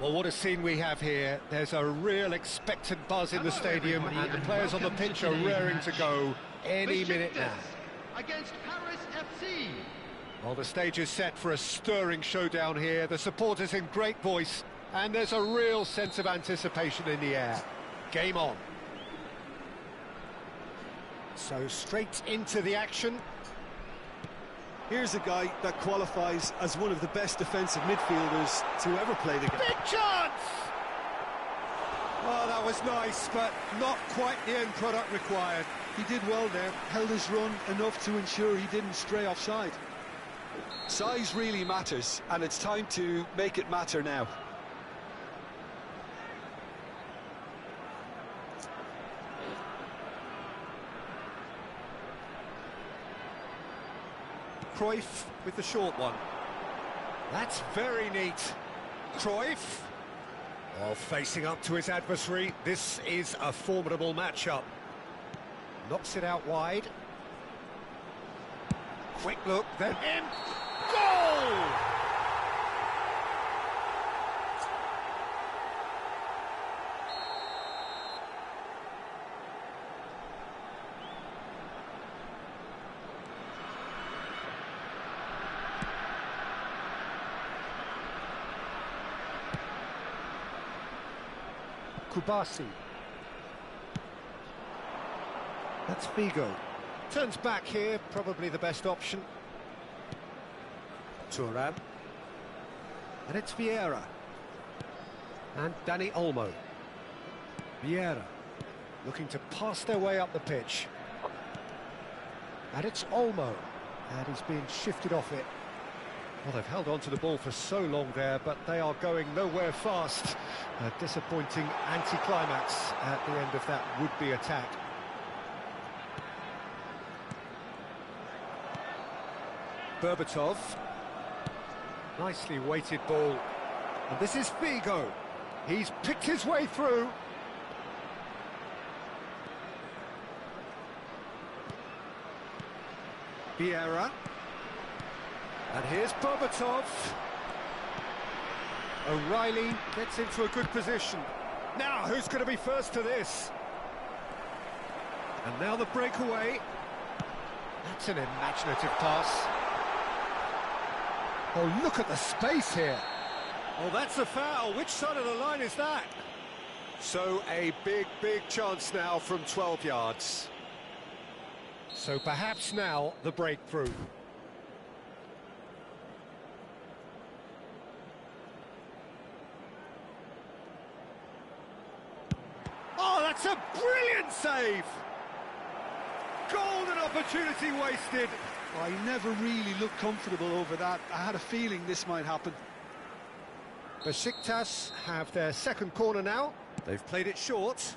Well, what a scene we have here. There's a real expectant buzz in the stadium, and the players on the pitch are raring to go any minute now. Against Paris FC. Well, the stage is set for a stirring showdown here. The supporters in great voice, and there's a real sense of anticipation in the air. Game on. So straight into the action. Here's a guy that qualifies as one of the best defensive midfielders to ever play the game. Big chance! Well, that was nice, but not quite the end product required. He did well there, held his run enough to ensure he didn't stray offside. Size really matters, and it's time to make it matter now. Cruyff with the short one. That's very neat. Cruyff. While facing up to his adversary, this is a formidable matchup. Knocks it out wide. Quick look, then in. Goal! Kubasi. That's Figo. Turns back here, probably the best option. Thuram. And it's Vieira. And Dani Olmo. Vieira. Looking to pass their way up the pitch. And it's Olmo. And he's being shifted off it. Well, they've held on to the ball for so long there, but they are going nowhere fast. A disappointing anti-climax at the end of that would-be attack. Berbatov. Nicely weighted ball. And this is Figo. He's picked his way through. Vieira. And here's Berbatov. O'Reilly gets into a good position. Now, who's going to be first to this? And now the breakaway. That's an imaginative pass. Oh, look at the space here. Oh, that's a foul. Which side of the line is that? So a big chance now from 12 yards. So perhaps now the breakthrough. Oh, that's a brilliant save! Golden opportunity wasted. I never really looked comfortable over that. I had a feeling this might happen. Besiktas have their second corner now. They've played it short.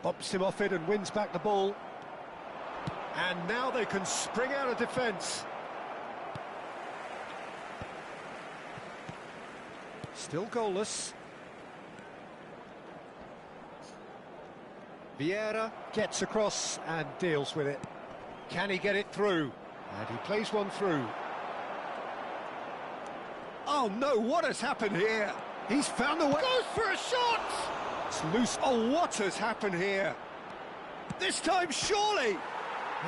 Bumps him off it and wins back the ball. And now they can spring out of defence. Still goalless. Vieira gets across and deals with it. Can he get it through? And he plays one through. Oh no, what has happened here? He's found a way. Goes for a shot! It's loose. Oh, what has happened here? This time, surely!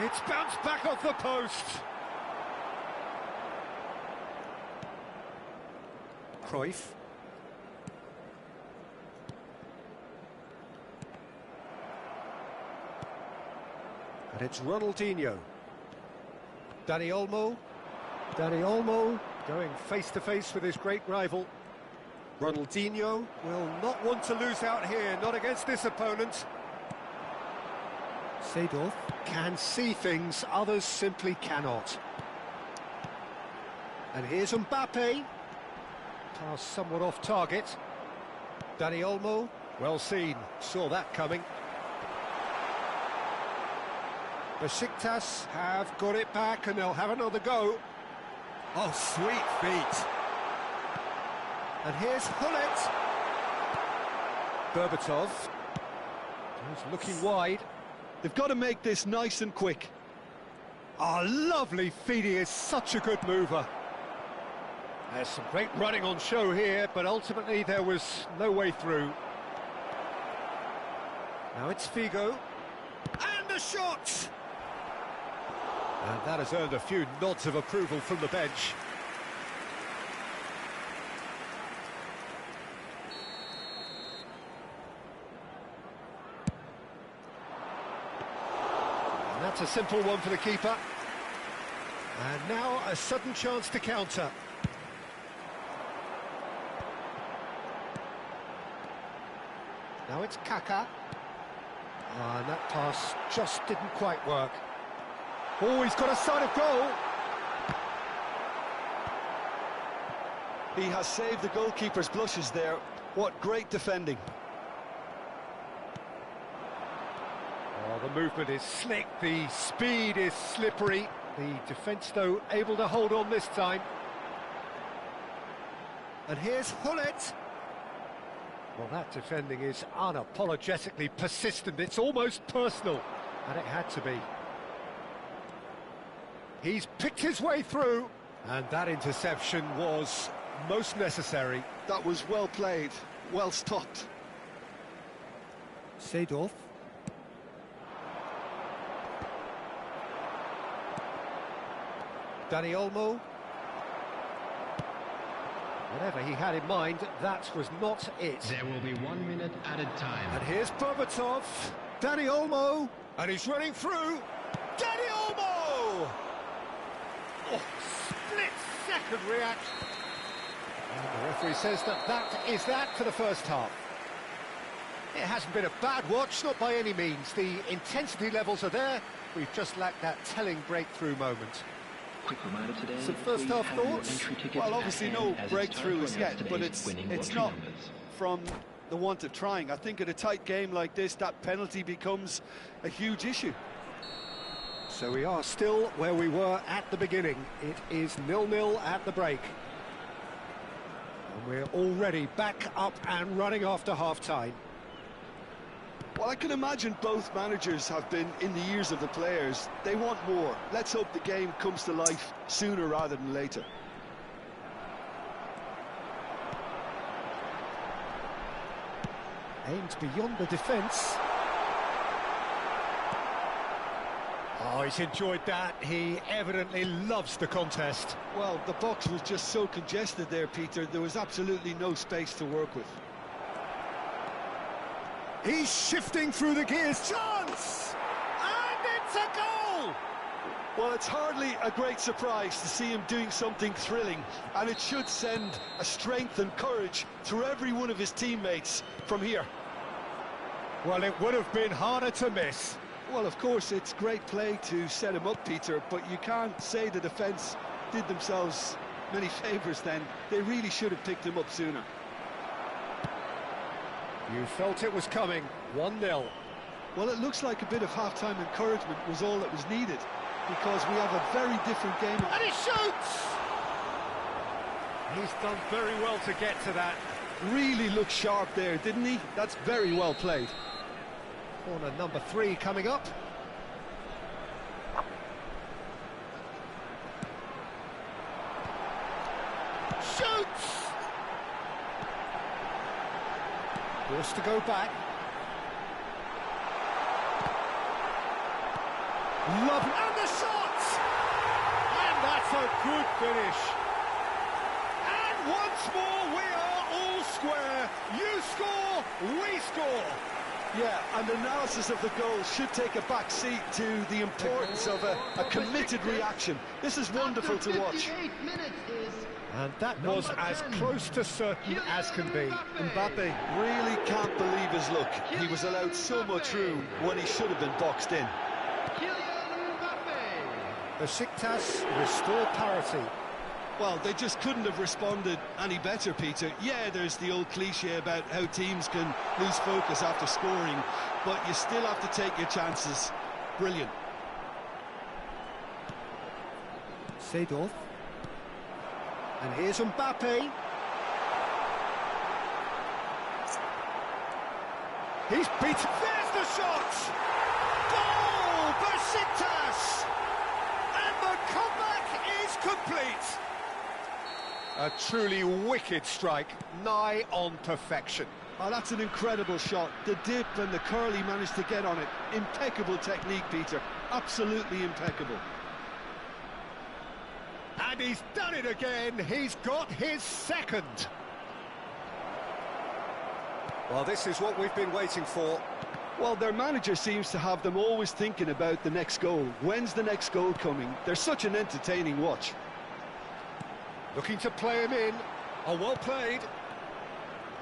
It's bounced back off the post. Cruyff. And it's Ronaldinho. Dani Olmo. Dani Olmo going face-to-face with his great rival. Ronaldinho will not want to lose out here, not against this opponent. Seedorf can see things others simply cannot. And here's Mbappe. Pass somewhat off target. Dani Olmo, well seen, saw that coming. Besiktas have got it back and they'll have another go. Oh, sweet feet. And here's Hullet. Berbatov. He's looking wide. They've got to make this nice and quick. Oh, lovely feet. He is such a good mover. There's some great running on show here, but ultimately there was no way through. Now it's Figo. And the shot! And that has earned a few nods of approval from the bench. And that's a simple one for the keeper. And now a sudden chance to counter. Now it's Kaka. And that pass just didn't quite work. Oh, he's got a sight of goal. He has saved the goalkeeper's blushes there. What great defending. Oh, the movement is slick, the speed is slippery. The defence, though, able to hold on this time. And here's Hullet. Well, that defending is unapologetically persistent. It's almost personal, and it had to be. He's picked his way through, and that interception was most necessary. That was well played, well stopped. Seedorf. Dani Olmo. Whatever he had in mind, that was not it. There will be 1 minute added time. And here's Berbatov. Dani Olmo. And he's running through. Dani Olmo! Oh, split-second reaction. And the referee says that is that for the first half. It hasn't been a bad watch, not by any means. The intensity levels are there. We've just lacked that telling breakthrough moment. Quick reminder today, Some first half thoughts? Well, obviously no breakthroughs yet, but it's not from the want of trying. I think at a tight game like this, that penalty becomes a huge issue. So we are still where we were at the beginning. It is 0-0 at the break. And we're already back up and running after half-time. Well, I can imagine both managers have been in the ears of the players. They want more. Let's hope the game comes to life sooner rather than later. Aimed beyond the defence. Oh, he's enjoyed that. He evidently loves the contest. Well, the box was just so congested there, Peter. There was absolutely no space to work with. He's shifting through the gears. Chance! And it's a goal! Well, it's hardly a great surprise to see him doing something thrilling, and it should send a strength and courage through every one of his teammates from here. Well, it would have been harder to miss. Well, of course, it's great play to set him up, Peter, but you can't say the defence did themselves many favours then. They really should have picked him up sooner. You felt it was coming. 1-0. Well, it looks like a bit of half-time encouragement was all that was needed, because we have a very different game. And he shoots! He's done very well to get to that. Really looked sharp there, didn't he? That's very well played. Corner number 3 coming up. Shoots! Forced to go back. Lovely. And the shot! And that's a good finish. And once more we are all square. You score, we score. Yeah, and analysis of the goal should take a back seat to the importance of a committed reaction. This is wonderful to watch. And that was as close to certain as can be. Mbappe really can't believe his luck. He was allowed so much room when he should have been boxed in. Besiktas restore parity. Well, they just couldn't have responded any better, Peter. Yeah, there's the old cliche about how teams can lose focus after scoring, but you still have to take your chances. Brilliant. Seedorf. And here's Mbappe. He's beaten. There's the shot! Goal! Besiktas! And the comeback is complete. A truly wicked strike, nigh on perfection. Oh, that's an incredible shot. The dip and the curl he managed to get on it. Impeccable technique, Peter. Absolutely impeccable. And he's done it again. He's got his second. Well, this is what we've been waiting for. Well, their manager seems to have them always thinking about the next goal. When's the next goal coming? They're such an entertaining watch. Looking to play him in. Oh, well played.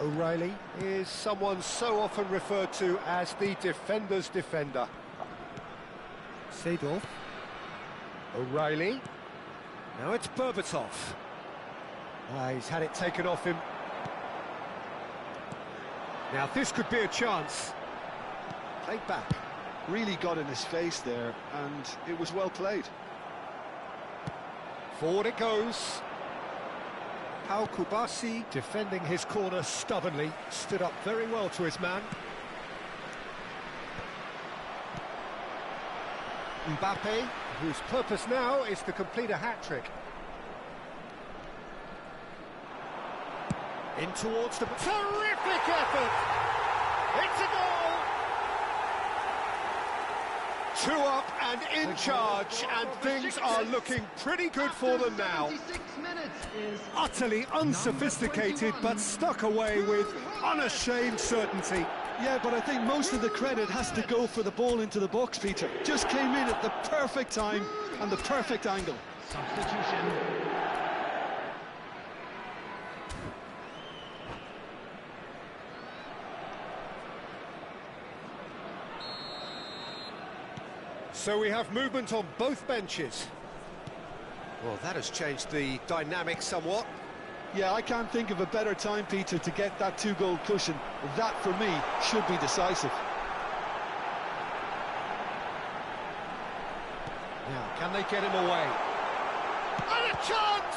O'Reilly is someone so often referred to as the defender's defender. Seedorf. O'Reilly. Now it's Berbatov. He's had it taken off him. Now this could be a chance. Played back. Really got in his face there, and it was well played. Forward it goes. Pau Kubasi, defending his corner stubbornly, stood up very well to his man. Mbappe, whose purpose now is to complete a hat-trick. In towards the... Terrific effort! It's a goal! 2 up and in charge, and things are looking pretty good for them now. Utterly unsophisticated, but stuck away with unashamed certainty. Yeah, but I think most of the credit has to go for the ball into the box, Peter. Just came in at the perfect time and the perfect angle. Substitution. So we have movement on both benches. Well, that has changed the dynamic somewhat. Yeah, I can't think of a better time, Peter, to get that 2-goal cushion. That, for me, should be decisive. Now, can they get him away? And a chance!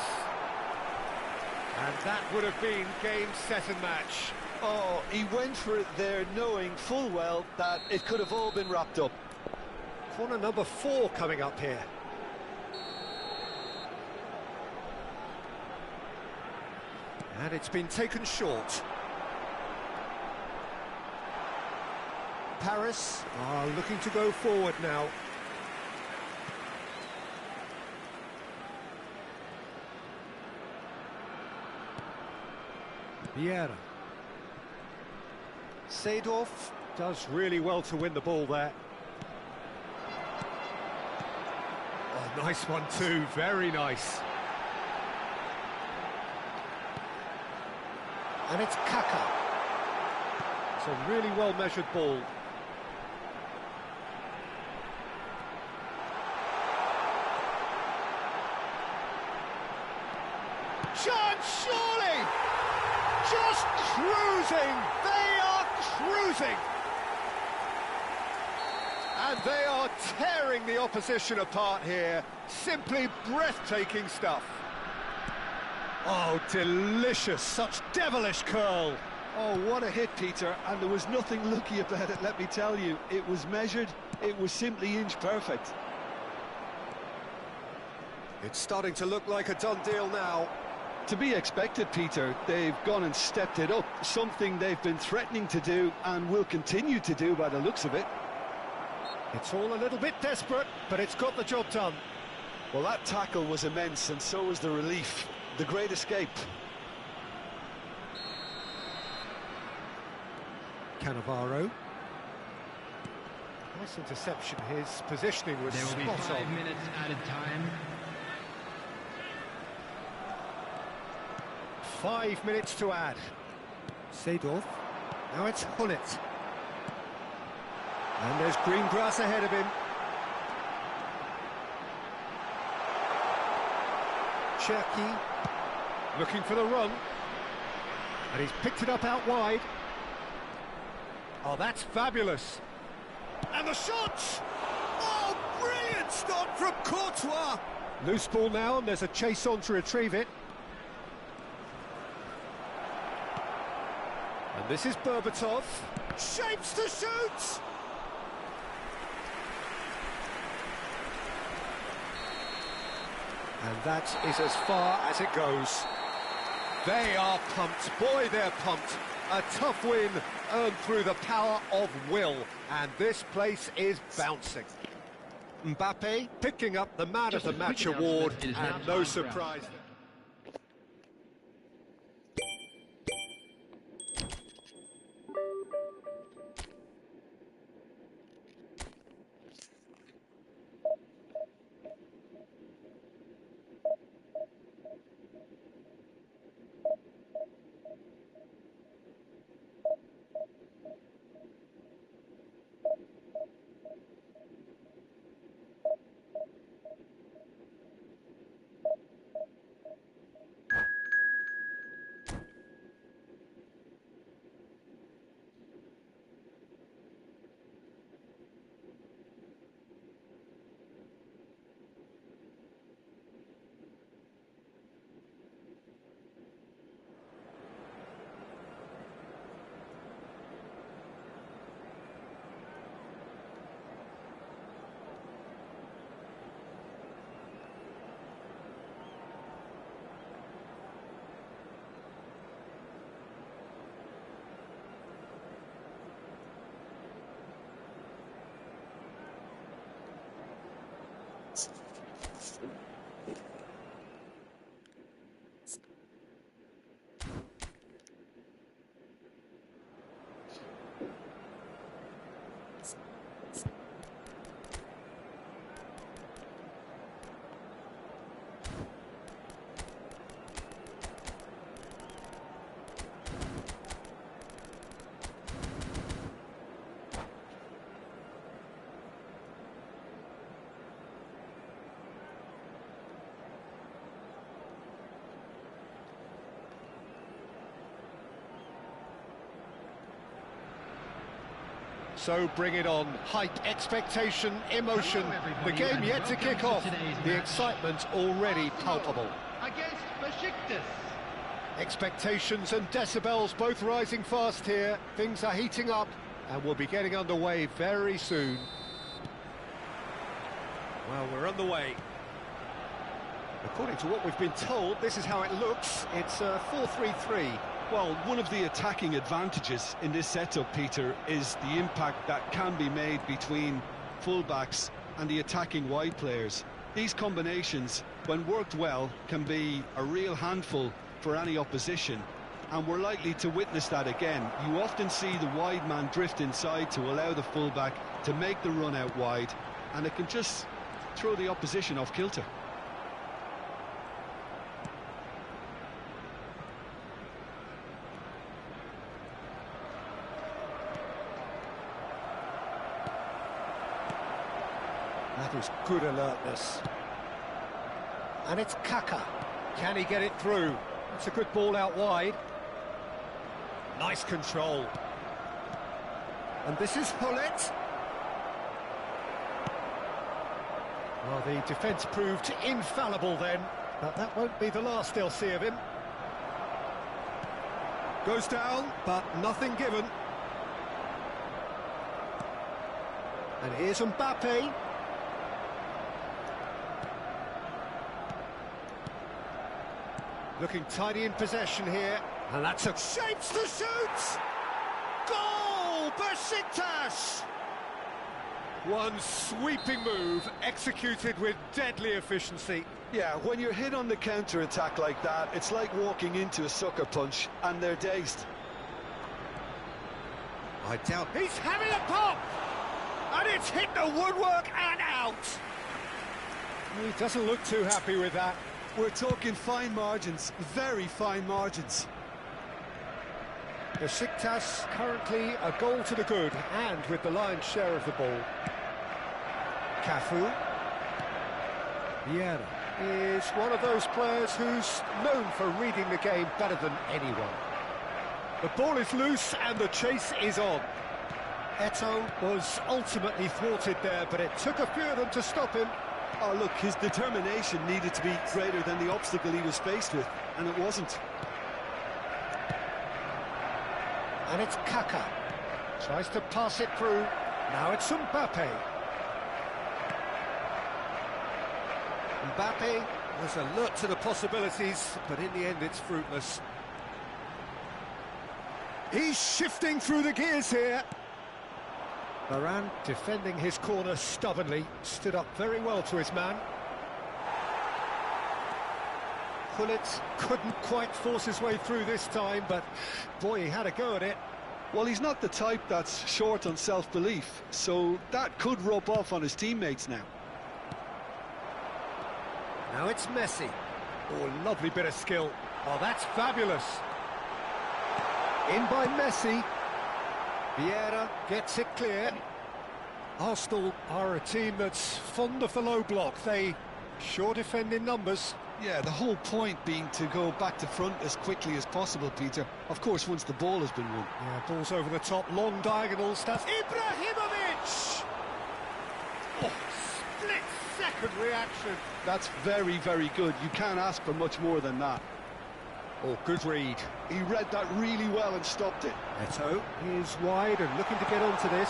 And that would have been game, set and match. Oh, he went for it there, knowing full well that it could have all been wrapped up. Corner number 4 coming up here. And it's been taken short. Paris are looking to go forward now. Vieira. Seedorf does really well to win the ball there. Oh, nice one too, very nice. And it's Kaka. It's a really well-measured ball. Chance, surely! Just cruising! They are cruising! And they are tearing the opposition apart here. Simply breathtaking stuff. Oh, delicious, such devilish curl. Oh, what a hit, Peter, and there was nothing lucky about it, let me tell you. It was measured, it was simply inch perfect. It's starting to look like a done deal now. To be expected, Peter. They've gone and stepped it up, something they've been threatening to do and will continue to do by the looks of it. It's all a little bit desperate, but it's got the job done. Well, that tackle was immense, and so was the relief. The great escape. Cannavaro. Nice interception. His positioning was There will be spot 5 on. minutes added time. 5 minutes to add. Seedorf. Now it's Hullet. And there's green grass ahead of him. Cherki looking for the run. And he's picked it up out wide. Oh, that's fabulous. And the shot! Oh, brilliant stop from Courtois! Loose ball now, and there's a chase on to retrieve it. And this is Berbatov. Shapes to shoot! And that is as far as it goes. They are pumped. Boy, they're pumped. A tough win earned through the power of will. And this place is bouncing. Mbappe picking up the Man of the Match award, and no surprise. So bring it on. Hype, expectation, emotion. The game yet to kick off. The excitement already palpable. Against Besiktas. Expectations and decibels both rising fast here. Things are heating up and we'll be getting underway very soon. Well, we're underway. According to what we've been told, this is how it looks. It's a 4-3-3. Well, one of the attacking advantages in this setup, Peter, is the impact that can be made between fullbacks and the attacking wide players. These combinations, when worked well, can be a real handful for any opposition, and we're likely to witness that again. You often see the wide man drift inside to allow the fullback to make the run out wide, and it can just throw the opposition off kilter. That is good alertness. And it's Kaka. Can he get it through? It's a good ball out wide. Nice control. And this is Hullet. Well, the defence proved infallible then, but that won't be the last they'll see of him. Goes down, but nothing given. And here's Mbappe. Looking tidy in possession here, and that's a shapes to shoot! Goal! Besiktas! One sweeping move, executed with deadly efficiency. Yeah, when you're hit on the counter-attack like that, it's like walking into a sucker punch, and they're dazed. I doubt... He's having a pop! And it's hit the woodwork and out! He doesn't look too happy with that. We're talking fine margins, very fine margins. Besiktas currently a goal to the good, and with the lion's share of the ball. Cafu. Vieira is one of those players who's known for reading the game better than anyone. The ball is loose and the chase is on. Eto'o was ultimately thwarted there, but it took a few of them to stop him. Oh, look, his determination needed to be greater than the obstacle he was faced with, and it wasn't. And it's Kaka. Tries to pass it through. Now it's Mbappe. Mbappe was alert to the possibilities, but in the end it's fruitless. He's shifting through the gears here. Varane defending his corner stubbornly, stood up very well to his man. Gullit couldn't quite force his way through this time, but boy, he had a go at it. Well, he's not the type that's short on self-belief, so that could rub off on his teammates now. Now it's Messi. Oh, lovely bit of skill. Oh, that's fabulous. In by Messi. Vieira gets it clear. Arsenal are a team that's fond of the low block. They sure defend in numbers. Yeah, the whole point being to go back to front as quickly as possible, Peter. Of course, once the ball has been won. Yeah, ball's over the top, long diagonals. That's Ibrahimovic! Oh, split-second reaction. That's very, very good. You can't ask for much more than that. Oh, good read. He read that really well and stopped it. Neto is wide and looking to get onto this.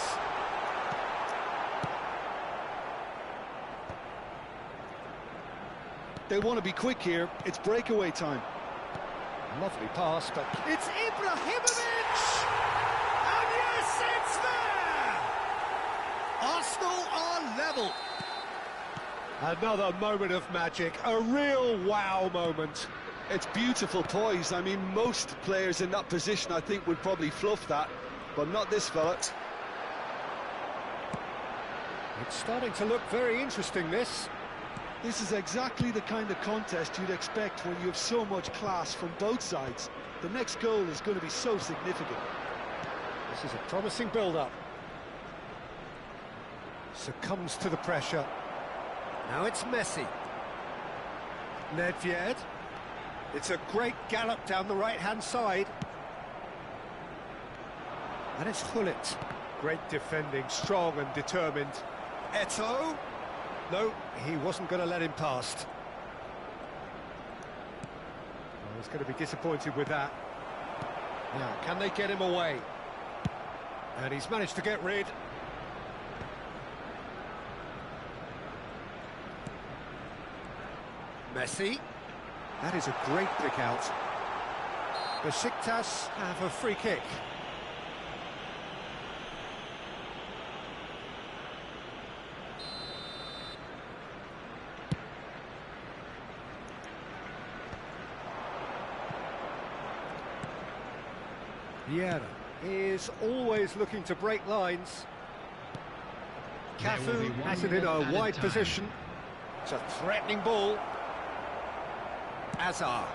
They want to be quick here. It's breakaway time. Lovely pass, but it's Ibrahimovic! And yes, it's there! Arsenal are level. Another moment of magic, a real wow moment. It's beautiful poise. I mean, most players in that position, I think, would probably fluff that, but not this fella. It's starting to look very interesting, this. This is exactly the kind of contest you'd expect when you have so much class from both sides. The next goal is going to be so significant. This is a promising build-up. Succumbs to the pressure. Now it's Messi. Nedved. It's a great gallop down the right-hand side. And it's Gullit. Great defending, strong and determined. Eto'o. No, he wasn't going to let him past. I was going to be disappointed with that. Now, can they get him away? And he's managed to get rid. Messi. That is a great pick out. Besiktas have a free kick. Vieira is always looking to break lines. Cafu has it in a wide position. It's a threatening ball. Azar.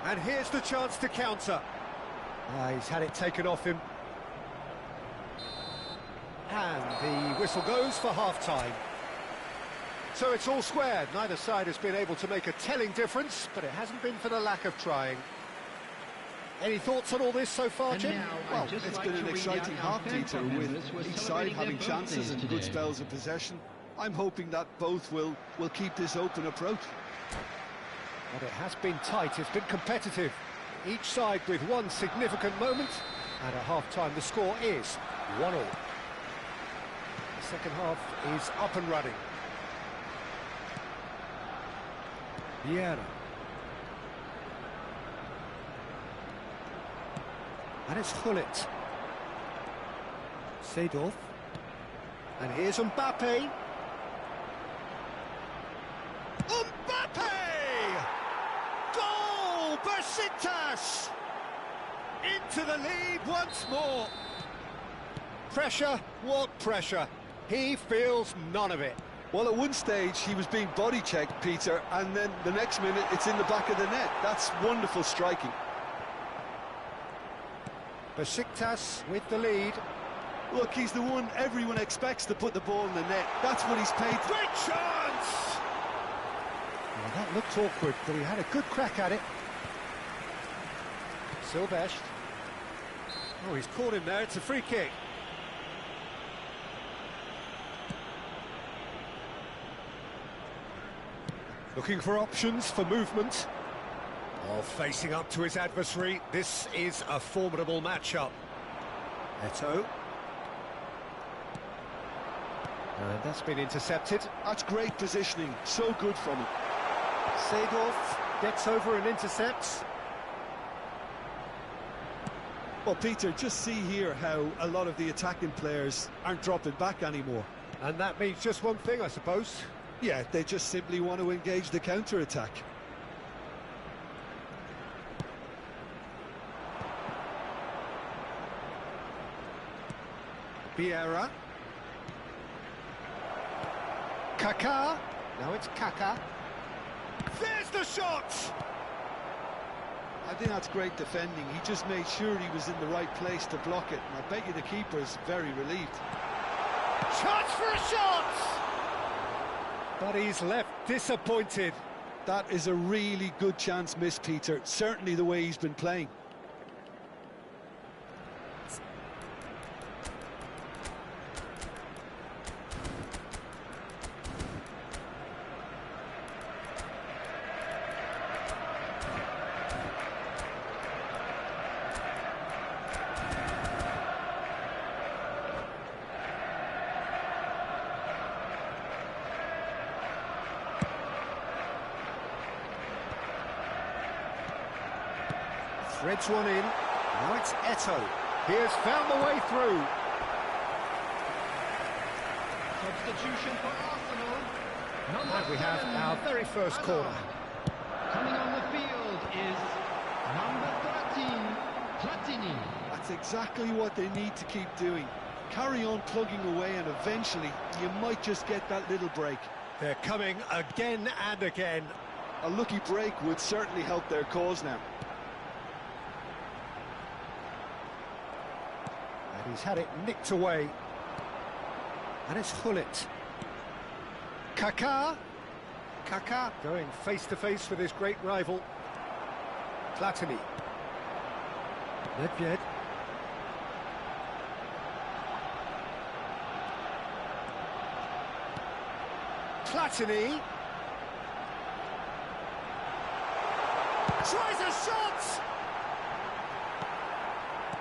And here's the chance to counter. He's had it taken off him. And the whistle goes for half-time. So it's all square. Neither side has been able to make a telling difference, but it hasn't been for the lack of trying. Any thoughts on all this so far, Jim? Well, it's been an exciting half, Peter, with each side having chances and good spells of possession. I'm hoping that both will keep this open approach. But it has been tight, it's been competitive. Each side with one significant moment, and at half-time the score is 1-1. The second half is up and running. Vieira. And it's Gullit. Seedorf. And here's Mbappe. Mbappe! Goal! Besiktas! Into the lead once more. Pressure? What pressure? He feels none of it. Well, at one stage he was being body checked, Peter, and then the next minute it's in the back of the net. That's wonderful striking. Besiktas with the lead. Look, he's the one everyone expects to put the ball in the net. That's what he's paid. Great chance! Well, that looked awkward, but he had a good crack at it. Silvestre. Oh, he's caught him there. It's a free kick. Looking for options for movement. Oh, facing up to his adversary. This is a formidable matchup. Eto'o. And that's been intercepted. That's great positioning. So good from him. Seedorf gets over and intercepts. Well, Peter, just see here how a lot of the attacking players aren't dropping back anymore. And that means just one thing, I suppose. Yeah, they just simply want to engage the counter-attack. Vieira. Kaká. Now it's Kaká. There's the shot! I think that's great defending. He just made sure he was in the right place to block it. And I bet you the keeper's very relieved. Chance for a shot! But he's left disappointed. That is a really good chance missed, Peter. Certainly the way he's been playing. Threads one in. Now it's Eto'o. He has found the way through. Substitution for Arsenal. And we have our very first corner. Coming on the field is number 13, Platini. That's exactly what they need to keep doing. Carry on plugging away and eventually you might just get that little break. They're coming again and again. A lucky break would certainly help their cause now. And he's had it nicked away. And it's Hullet. Kaká. Kaká going face-to-face with his great rival. Platini. Nedved. Platini. Tries a shot!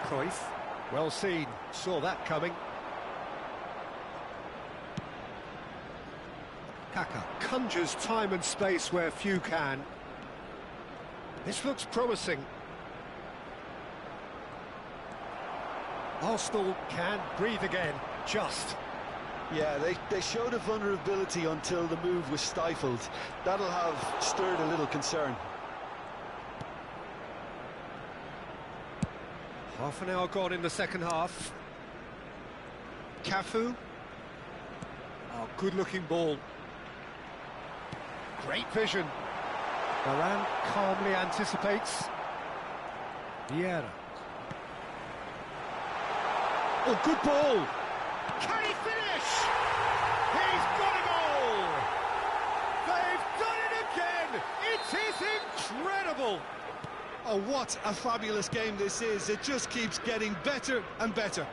Cruyff. Well seen. Saw that coming. Kaká conjures time and space where few can. This looks promising. Arsenal can breathe again, just. Yeah, they showed a vulnerability until the move was stifled. That'll have stirred a little concern. Half an hour gone in the second half. Cafu. Oh, good-looking ball. Great vision. Varane calmly anticipates. Vieira. Oh, good ball. Can he finish? He's got a goal. They've done it again. It is incredible. Oh, what a fabulous game this is. It just keeps getting better and better.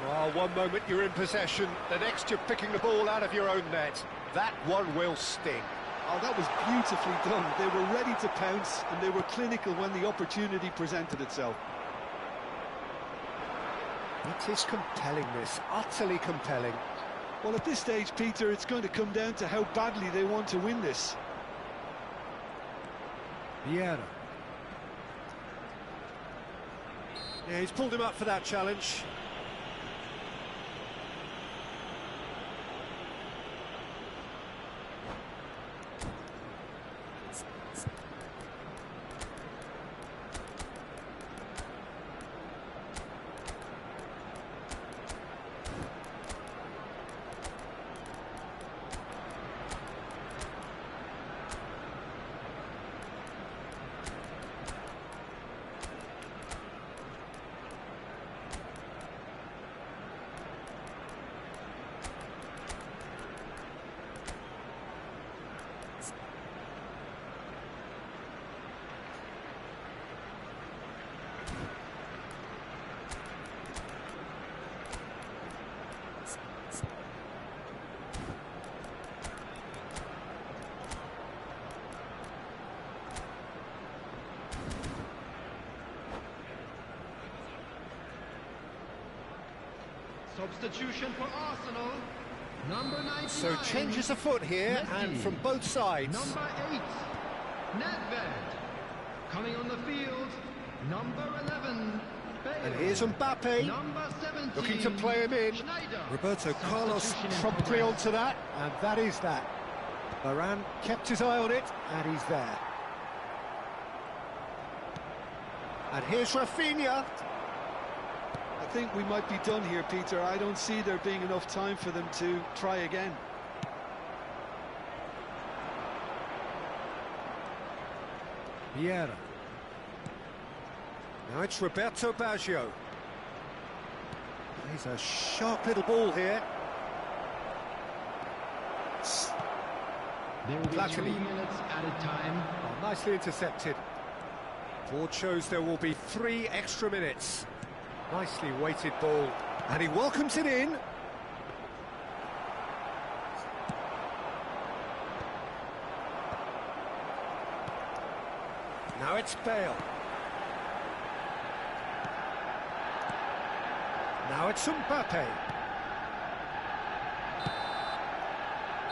Well, one moment you're in possession, the next you're picking the ball out of your own net. That one will sting. Oh, that was beautifully done. They were ready to pounce and they were clinical when the opportunity presented itself. It is compelling, this, utterly compelling. Well, at this stage, Peter, it's going to come down to how badly they want to win this. Vieira. Yeah, he's pulled him up for that challenge. Substitution for Arsenal. Number 99. So changes afoot here, and from both sides. Number 8, Nedved. Coming on the field, number 11, And here's Mbappe, Number 17. looking to play him in. Schneider. Roberto Carlos Substitution in promptly progress. onto that, and that is that. Varane kept his eye on it, and he's there. And here's Rafinha. I think we might be done here, Peter. I don't see there being enough time for them to try again. Vieira. Now it's Roberto Baggio. He's a sharp little ball here. There will be Platini. 3 minutes added time. Oh, nicely intercepted. Board shows there will be 3 extra minutes. Nicely weighted ball. And he welcomes it in. Now it's Bale. Now it's Mbappe.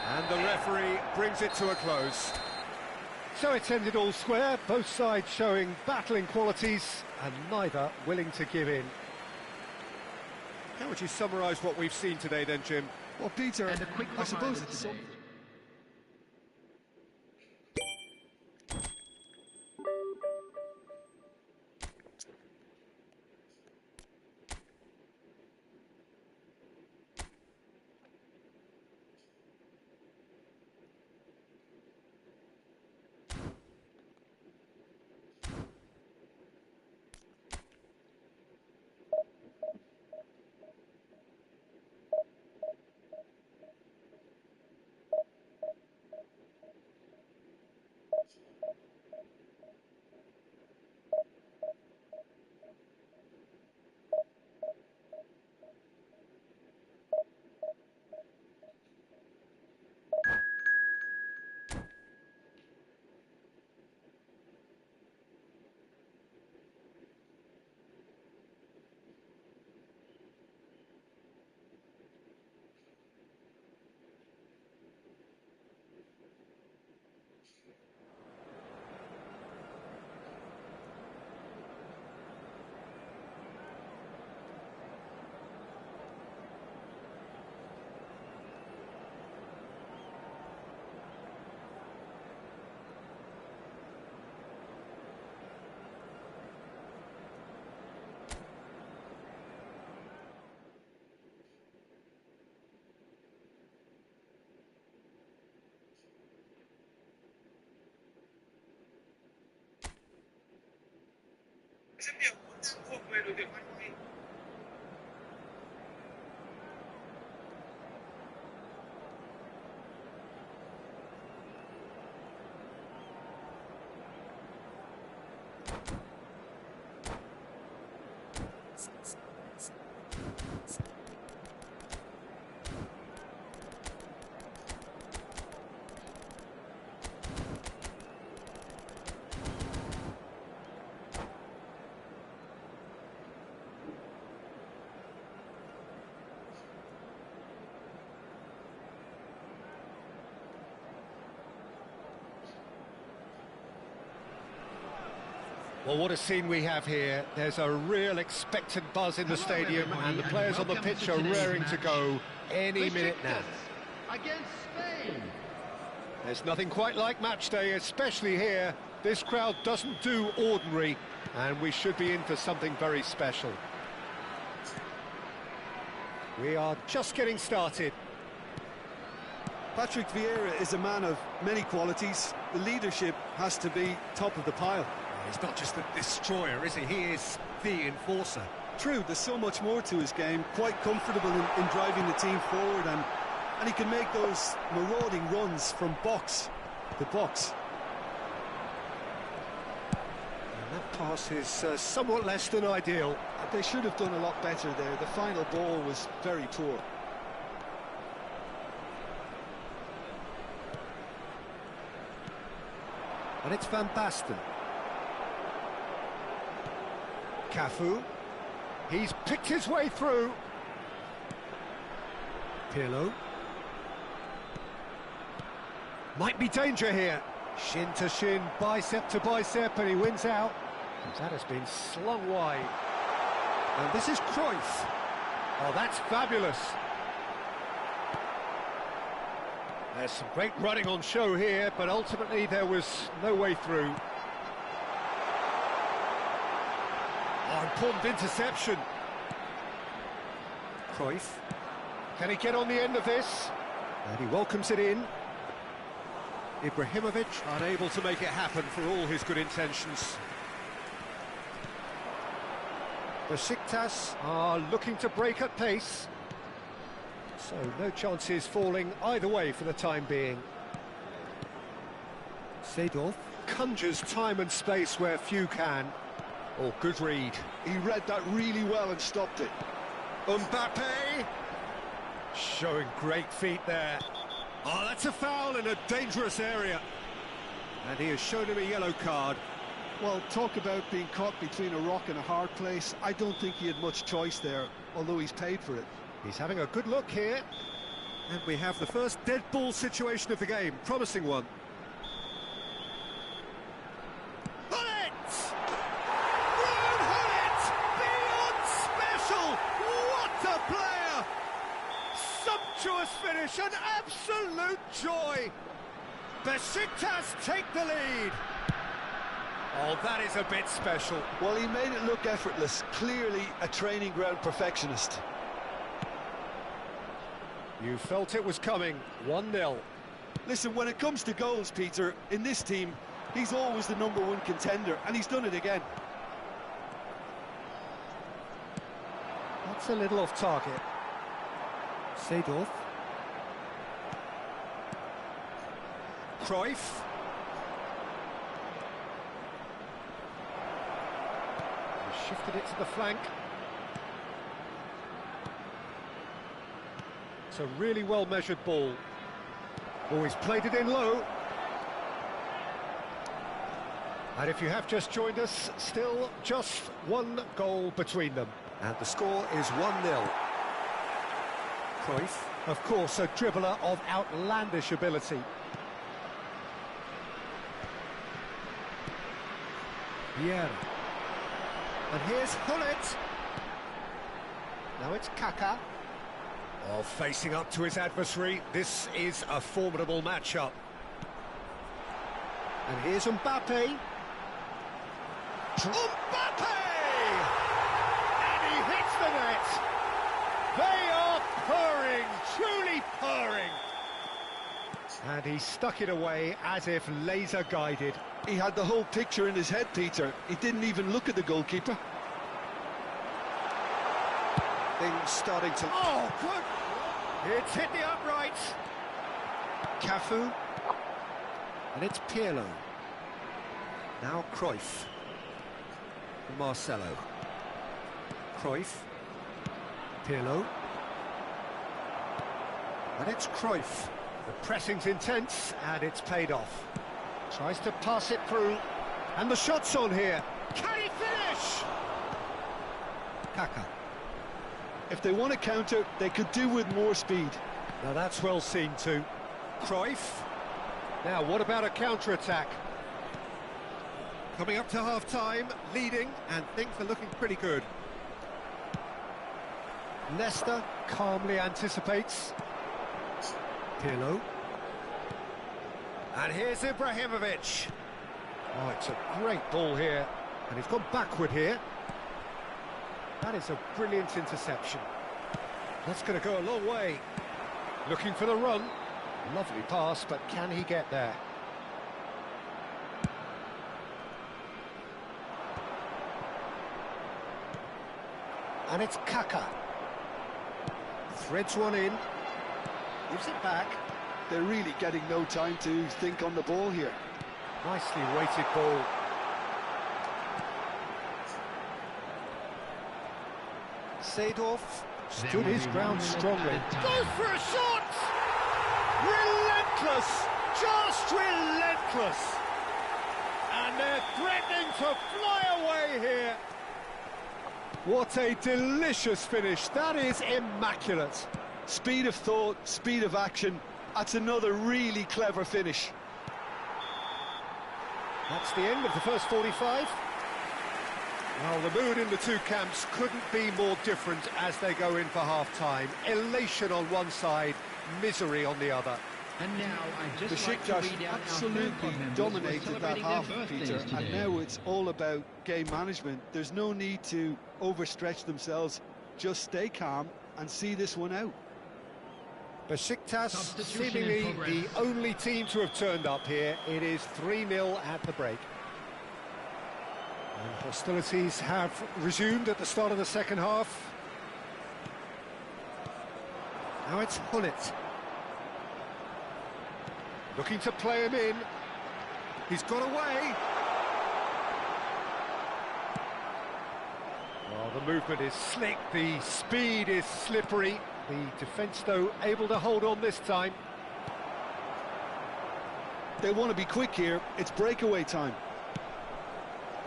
And the referee brings it to a close. So it's ended all square, both sides showing battling qualities and neither willing to give in. How would you summarise what we've seen today then, Jim? Well, Peter, And a quick I suppose reminder it's today. Well, what a scene we have here. There's a real expectant buzz in the Hello, stadium, everybody, and the players on the welcome pitch to are today's raring to match. go any minute now. Besiktas against Spain. There's nothing quite like match day, especially here. This crowd doesn't do ordinary, and we should be in for something very special. We are just getting started. Patrick Vieira is a man of many qualities. The leadership has to be top of the pile. He's not just a destroyer, is he? He is the enforcer. True, there's so much more to his game. Quite comfortable in driving the team forward, and he can make those marauding runs from box to box. And that pass is somewhat less than ideal. They should have done a lot better there. The final ball was very poor. And it's Van Basten. Cafu. He's picked his way through. Pirlo. Might be danger here. Shin to shin, bicep to bicep, and he wins out. That has been slung wide. And this is Cruyff. Oh, that's fabulous. There's some great running on show here, but ultimately there was no way through. Oh, important interception. Cruyff. Can he get on the end of this? And he welcomes it in. Ibrahimovic unable to make it happen for all his good intentions. Besiktas are looking to break at pace. So no chances falling either way for the time being. Seedorf conjures time and space where few can. Oh, good read. He read that really well and stopped it. Mbappe! Showing great feet there. Oh, that's a foul in a dangerous area. And he has shown him a yellow card. Well, talk about being caught between a rock and a hard place. I don't think he had much choice there, although he's paid for it. He's having a good look here. And we have the first dead ball situation of the game. Promising one. Hullet! Ruud Hullet! Beyond special! What a player! Sumptuous finish, an absolute joy! Besiktas take the lead. Oh, that is a bit special. Well, he made it look effortless. Clearly a training ground perfectionist. You felt it was coming. 1-0. Listen, when it comes to goals, Peter, in this team, he's always the #1 contender, and he's done it again. That's a little off target. Seedorf. Cruyff. He shifted it to the flank. It's a really well-measured ball. Oh, he's played it in low. And if you have just joined us, still just one goal between them. And the score is 1-0. Cruyff, of course, a dribbler of outlandish ability. Vieira. And here's Hullet. Now it's Kaká. Oh, facing up to his adversary, this is a formidable matchup. And here's Mbappe. Mbappe! And he hits the net. They are purring, truly purring. And he stuck it away as if laser-guided. He had the whole picture in his head, Peter. He didn't even look at the goalkeeper. Things starting to... Oh, good! It's hit the uprights. Cafu. And it's Pirlo. Now Cruyff. And Marcelo. Cruyff. Pirlo. And it's Cruyff. The pressing's intense, and it's paid off. Tries to pass it through. And the shot's on here. Can he finish? Kaká. If they want to counter, they could do with more speed. Now that's well seen too. Cruyff. Now what about a counter-attack? Coming up to half-time, leading, and things are looking pretty good. Leicester calmly anticipates. Pirlo. And here's Ibrahimovic. Oh, it's a great ball here. And he's gone backward here. That is a brilliant interception. That's going to go a long way. Looking for the run. Lovely pass, but can he get there? And it's Kaká. Threads one in. Gives it back. They're really getting no time to think on the ball here. Nicely weighted ball. Seedorf stood his ground strongly. Goes for a shot! Relentless! Just relentless! And they're threatening to fly away here. What a delicious finish. That is immaculate. Speed of thought, speed of action. That's another really clever finish. That's the end of the first 45. Well, the mood in the two camps couldn't be more different as they go in for half-time. Elation on one side, misery on the other. And now I just like to Besiktas read out our absolutely fan club members dominated who are that celebrating half, their Peter, birthdays and today. now it's all about game management. There's no need to overstretch themselves. Just stay calm and see this one out. Besiktas Substitution seemingly in progress. the only team to have turned up here. It is 3-0 at the break. And hostilities have resumed at the start of the second half. Now it's Hullet. Looking to play him in. He's got away. Well, the movement is slick, the speed is slippery. The defence, though, able to hold on this time. They want to be quick here. It's breakaway time.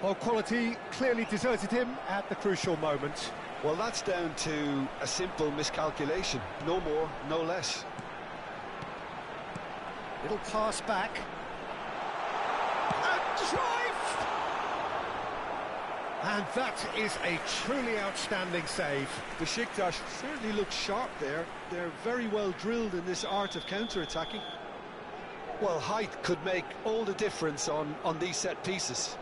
Well, quality clearly deserted him at the crucial moment. Well, that's down to a simple miscalculation. No more, no less. Little pass back. A drive! And that is a truly outstanding save. Besiktas certainly looks sharp there. They're very well drilled in this art of counter-attacking. Well, height could make all the difference on these set pieces.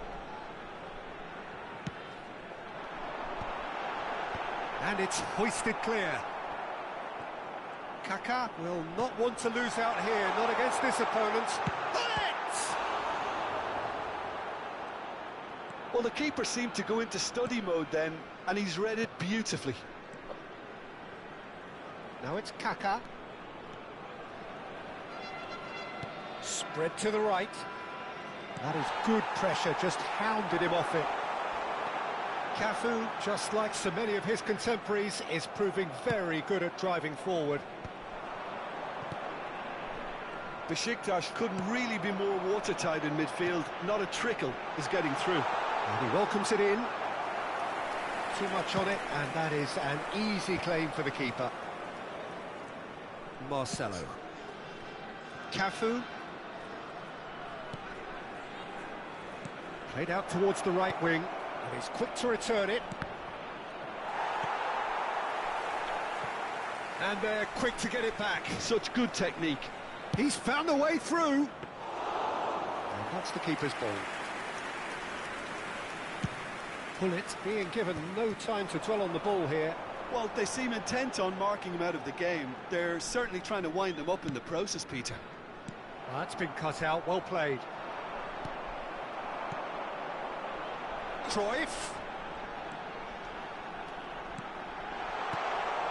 And it's hoisted clear. Kaká will not want to lose out here, not against this opponent. Hullet! Well, the keeper seemed to go into study mode then, and he's read it beautifully. Now it's Kaká. Spread to the right. That is good pressure, just hounded him off it. Cafu, just like so many of his contemporaries, is proving very good at driving forward. Besiktas couldn't really be more watertight in midfield. Not a trickle is getting through. And he welcomes it in. Too much on it, and that is an easy claim for the keeper. Marcelo. Cafu. Played out towards the right wing, and he's quick to return it. And they're quick to get it back. Such good technique. He's found a way through. And that's the keeper's ball. Hullet being given no time to dwell on the ball here. Well, they seem intent on marking him out of the game. They're certainly trying to wind him up in the process, Peter. Well, that's been cut out, well played. Cruyff.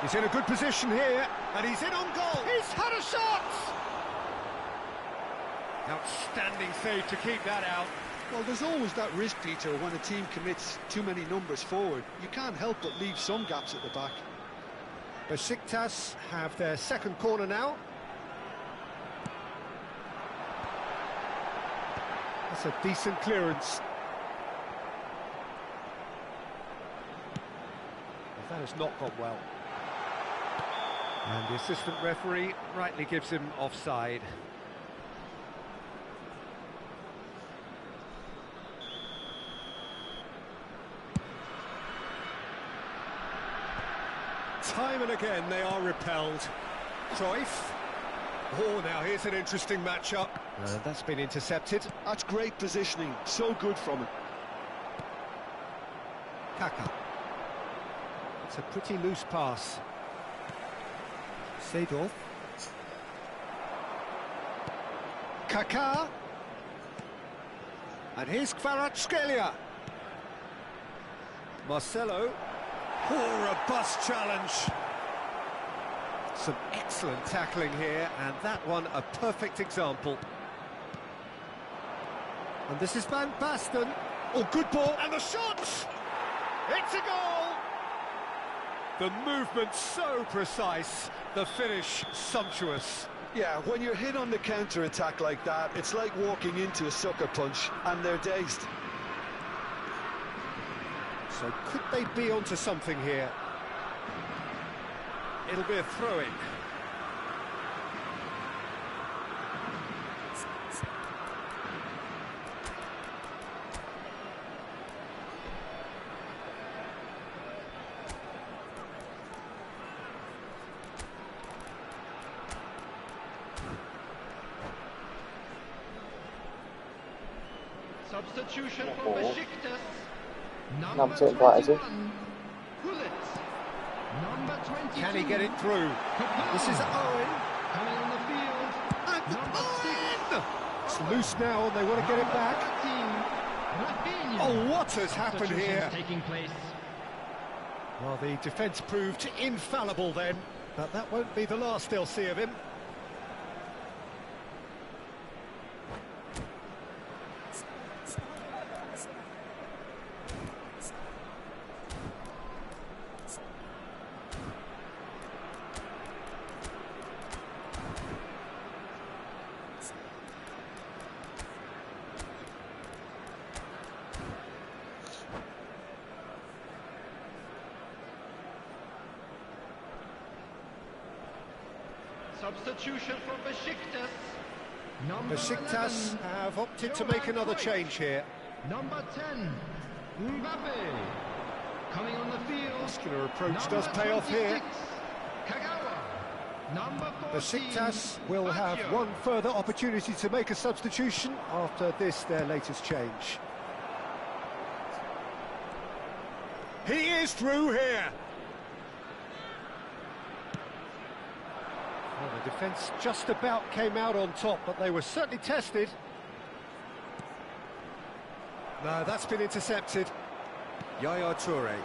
He's in a good position here, and he's in on goal. He's had a shot! Outstanding save to keep that out. Well, there's always that risk, Peter, when a team commits too many numbers forward. You can't help but leave some gaps at the back. Besiktas have their second corner now. That's a decent clearance. That has not gone well. And the assistant referee rightly gives him offside. Time and again they are repelled. Cruyff. Oh, now here's an interesting matchup. That's been intercepted. That's great positioning, so good from him. Kaká. It's a pretty loose pass. Seedorf. Kaká. And here's Kvaratskhelia. Marcelo. Oh, robust challenge. Some excellent tackling here, and that one a perfect example. And this is Van Basten. Oh, good ball, and the shot! It's a goal! The movement so precise, the finish sumptuous. Yeah, when you're hit on the counter-attack like that, it's like walking into a sucker punch, and they're dazed. So could they be onto something here? It'll be a throw-in. Substitution โอ้ for โห Besiktas. นำเจ็บกว่าสิ Bullet. Number 22. Can he get it through? This is Owen. Coming on the field. And Number Owen! It's loose now and they want to get it back. 13. Rafinha. Oh, what has happened Substitutions here? taking place. Well, the defence proved infallible then, but that won't be the last they'll see of him. Substitution for Besiktas. Number Besiktas 11. have opted to make another change here. Number 10. Mbappe. Coming on the field. Muscular approach Number does pay off here. 26, Kagawa. Number 14. Besiktas will have Baggio. one further opportunity to make a substitution after this, their latest change. He is through here. Well, the defence just about came out on top, but they were certainly tested. No, that's been intercepted. Yaya Toure.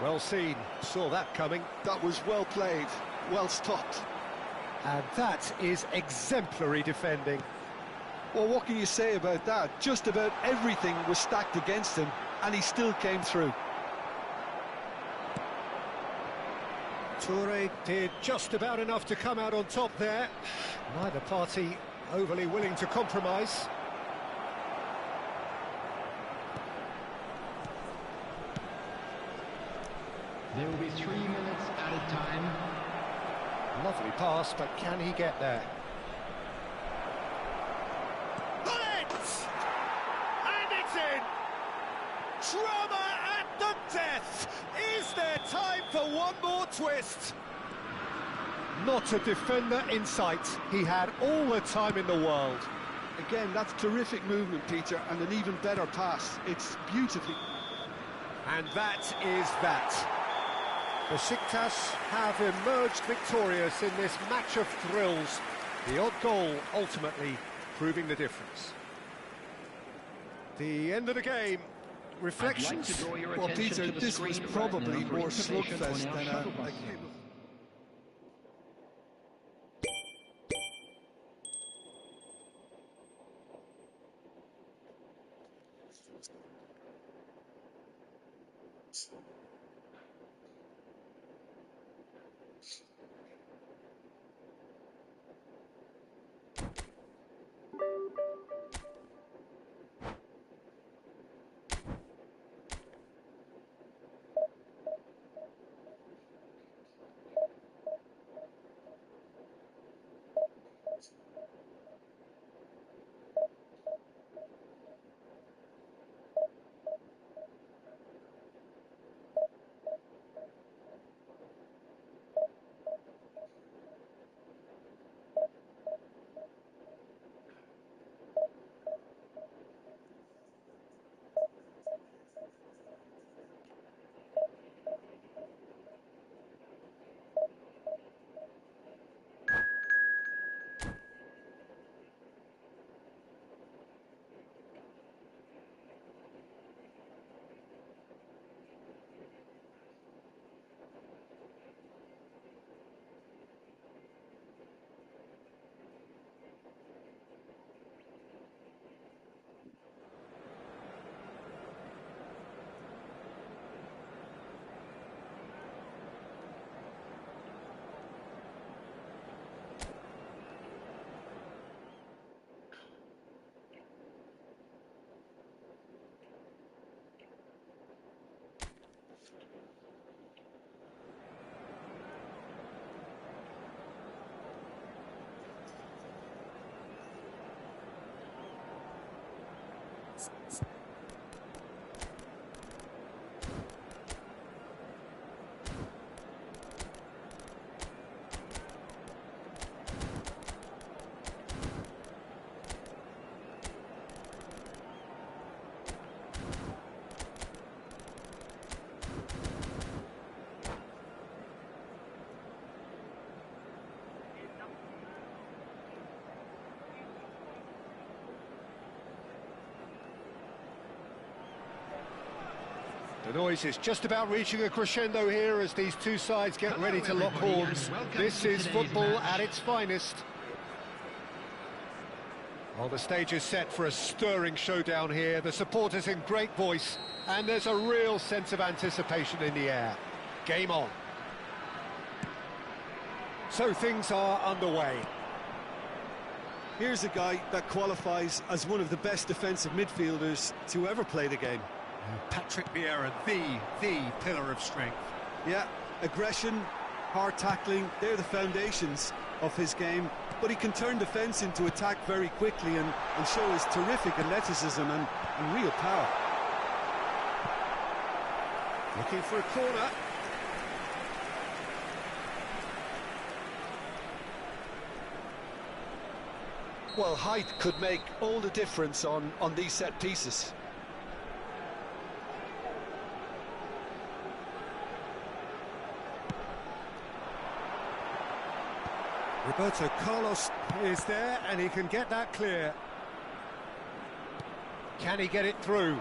Well seen, saw that coming. That was well played, well stopped. And that is exemplary defending. Well, what can you say about that? Just about everything was stacked against him, and he still came through. Toure did just about enough to come out on top there. Neither party overly willing to compromise. There will be 3 minutes added time. Lovely pass, but can he get there? Bullets! And it's in! Drama at the death! Is there time for one more twist? Not a defender in sight. He had all the time in the world. Again, that's terrific movement, Peter, and an even better pass. It's beautifully... And that is that. Besiktas have emerged victorious in this match of thrills. The odd goal ultimately proving the difference. The end of the game. Reflections? I'd like to draw your Well, attention Peter, to the this was screen probably right now for more information slugfest on our than shuttle bus. a game of... The noise is just about reaching a crescendo here as these two sides get ready to lock horns. This is football at its finest. Well, the stage is set for a stirring showdown here. The supporters in great voice, and there's a real sense of anticipation in the air. Game on. So things are underway. Here's a guy that qualifies as one of the best defensive midfielders to ever play the game. Patrick Vieira, the pillar of strength. Yeah, aggression, hard tackling, they're the foundations of his game, but he can turn defence into attack very quickly and show his terrific athleticism and real power. Looking for a corner. Well, height could make all the difference on these set pieces. Roberto Carlos is there, and he can get that clear. Can he get it through?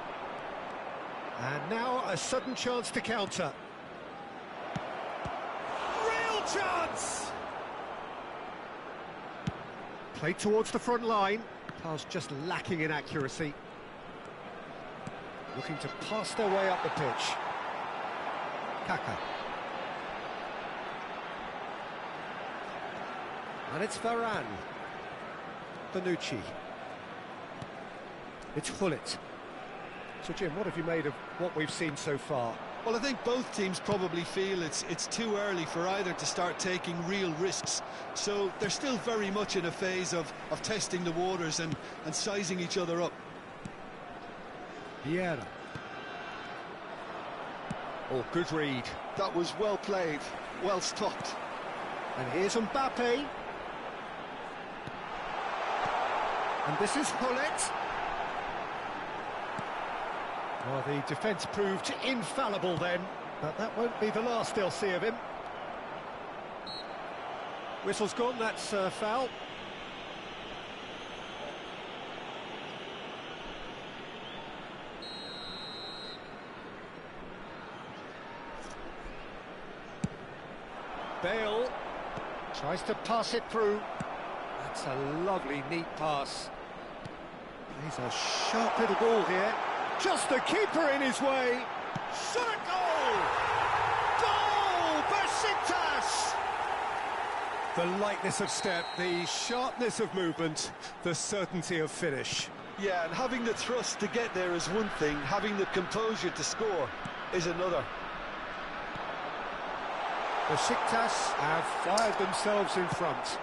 And now a sudden chance to counter. Real chance! Played towards the front line. Pass just lacking in accuracy. Looking to pass their way up the pitch. Kaka. And it's Varane. Bonucci. It's Gullit. So, Jim, what have you made of what we've seen so far? Well, I think both teams probably feel it's too early for either to start taking real risks. So they're still very much in a phase of testing the waters and sizing each other up. Vieira. Oh, good read. That was well played, well stopped. And here's Mbappe. And this is Gullit. Well, the defence proved infallible then, but that won't be the last they'll see of him. Whistle's gone, that's foul. Bale tries to pass it through. That's a lovely, neat pass. He's a sharp little ball here. Just the keeper in his way. Shot a goal! Goal! Besiktas! The lightness of step, the sharpness of movement, the certainty of finish. Yeah, and having the thrust to get there is one thing, having the composure to score is another. Besiktas have fired themselves in front.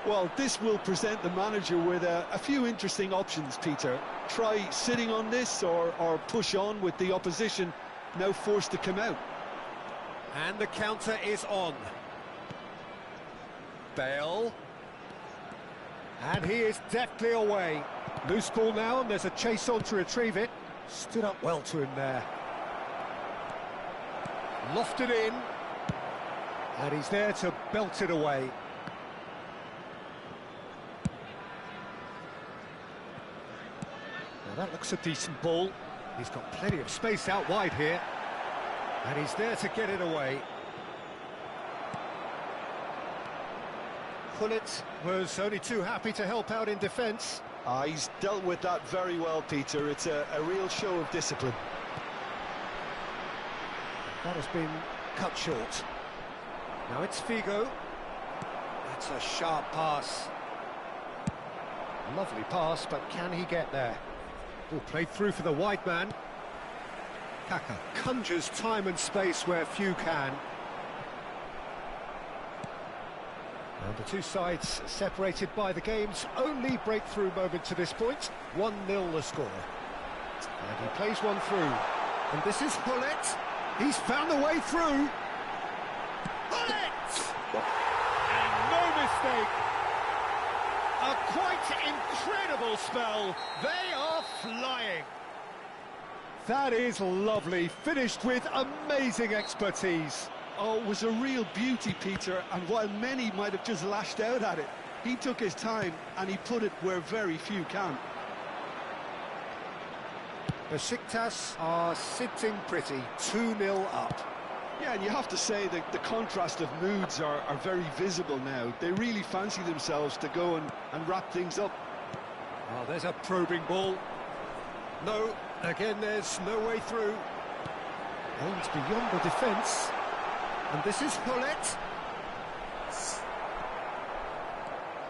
Well, this will present the manager with a few interesting options, Peter. Try sitting on this or push on with the opposition now forced to come out. And the counter is on. Bale. And he is deftly away. Loose ball now, and there's a chase on to retrieve it. Stood up well to him there. Lofted in. And he's there to belt it away. Well, that looks a decent ball. He's got plenty of space out wide here. And he's there to get it away. Gullit was only too happy to help out in defence. He's dealt with that very well, Peter. It's a real show of discipline. That has been cut short. Now it's Figo. That's a sharp pass. Lovely pass, but can he get there? Oh, played through for the wide man. Kaka conjures time and space where few can. And the two sides separated by the game's only breakthrough moment to this point. 1-0 the score. And he plays one through. And this is Gullit. He's found a way through. Gullit! And no mistake. A quite incredible spell. They are flying. That is lovely, finished with amazing expertise. Oh, it was a real beauty, Peter, and while many might have just lashed out at it, he took his time and he put it where very few can. Besiktas are sitting pretty, 2-0 up. Yeah, and you have to say that the contrast of moods are very visible now. They really fancy themselves to go and wrap things up. Oh, there's a probing ball. No, again there's no way through. Aims beyond the defence. And this is Hullet.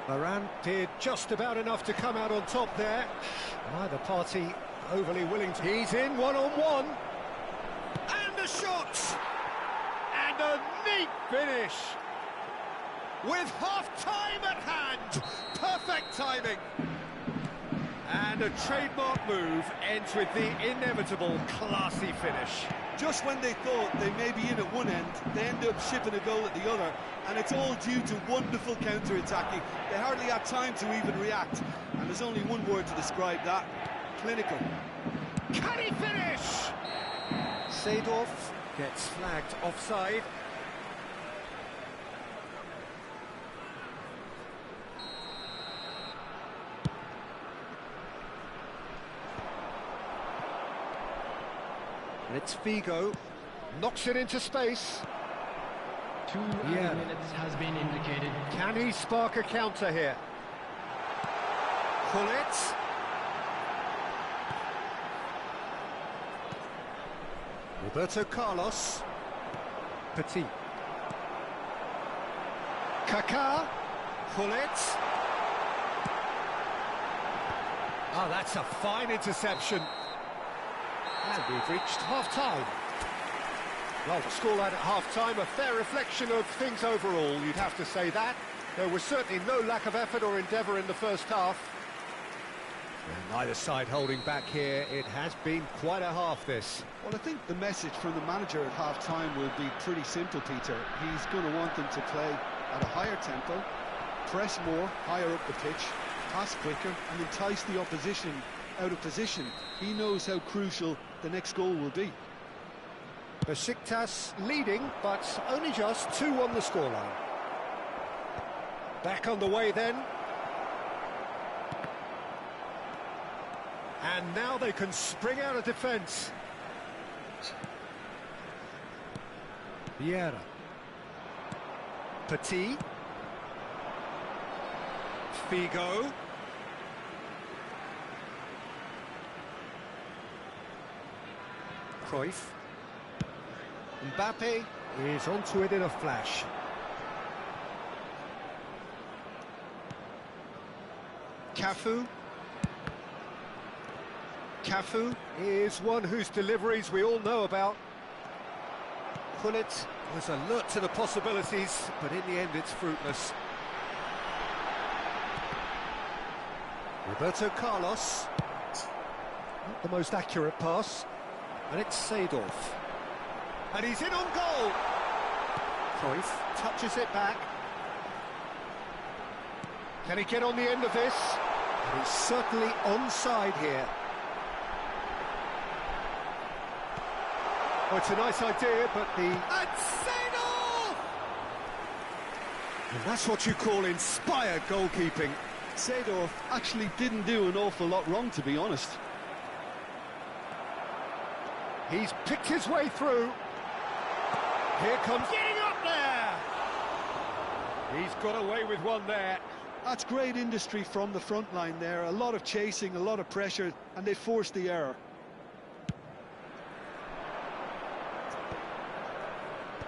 Varane did just about enough to come out on top there. Neither party overly willing to... He's in one-on-one. And the shot! And a neat finish! With half-time at hand! Perfect timing! And a trademark move ends with the inevitable classy finish. Just when they thought they may be in at one end, they end up shipping a goal at the other, and it's all due to wonderful counter-attacking. They hardly had time to even react, and there's only one word to describe that: clinical. Can he finish? Seedorf gets flagged offside. And it's Figo, knocks it into space. 2 minutes has been indicated. Can he spark a counter here? Hullet. Roberto Carlos. Petit. Kaká. Hullet. Oh, that's a fine interception. And we've reached half-time. Well, the scoreline at half-time, a fair reflection of things overall, you'd have to say that. There was certainly no lack of effort or endeavour in the first half. And neither side holding back here. It has been quite a half, this. Well, I think the message from the manager at half-time will be pretty simple, Peter. He's going to want them to play at a higher tempo, press more, higher up the pitch, pass quicker, and entice the opposition out of position. He knows how crucial the next goal will be. Besiktas leading, but only just 2 on the scoreline. Back on the way then. And now they can spring out of defence. Vieira. Petit. Figo. Cruyff. Mbappe is onto it in a flash. Cafu. Cafu is one whose deliveries we all know about. Hullet was alert to the possibilities, but in the end it's fruitless. Roberto Carlos. Not the most accurate pass. And it's Seedorf. And he's in on goal! Cruyff touches it back. Can he get on the end of this? And he's certainly onside here. Oh, it's a nice idea, but the... And Seedorf! And that's what you call inspired goalkeeping. Seedorf actually didn't do an awful lot wrong, to be honest. He's picked his way through. Here comes... Getting up there! He's got away with one there. That's great industry from the front line there. A lot of chasing, a lot of pressure, and they forced the error.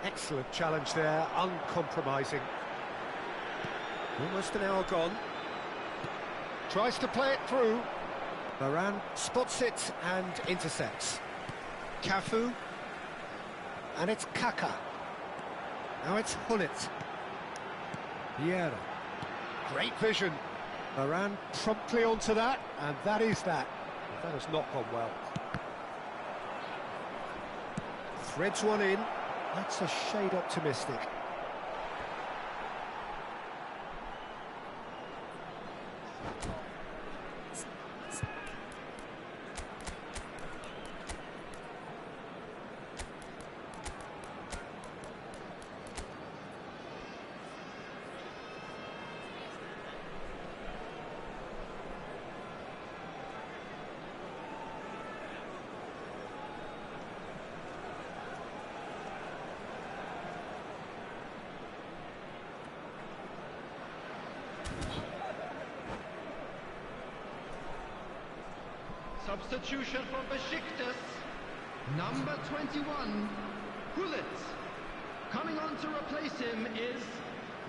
Excellent challenge there, uncompromising. Almost an hour gone. Tries to play it through. Varane spots it and intercepts. Cafu. And it's Kaká. Now it's Hullet. Vieira. Great vision. Varane promptly onto that, and that is that. That has not gone well. Threads one in. That's a shade optimistic. Substitution for Besiktas. Number 21, Hullet. Coming on to replace him is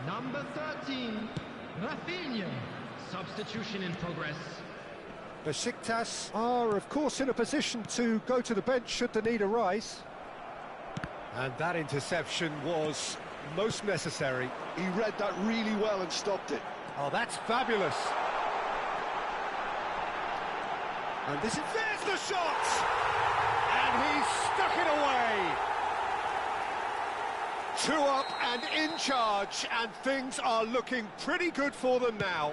number 13, Rafinha. Substitution in progress. Besiktas are, of course, in a position to go to the bench should the need arise. And that interception was most necessary. He read that really well and stopped it. Oh, that's fabulous. And there's the shot! And he's stuck it away! 2 up and in charge, and things are looking pretty good for them now.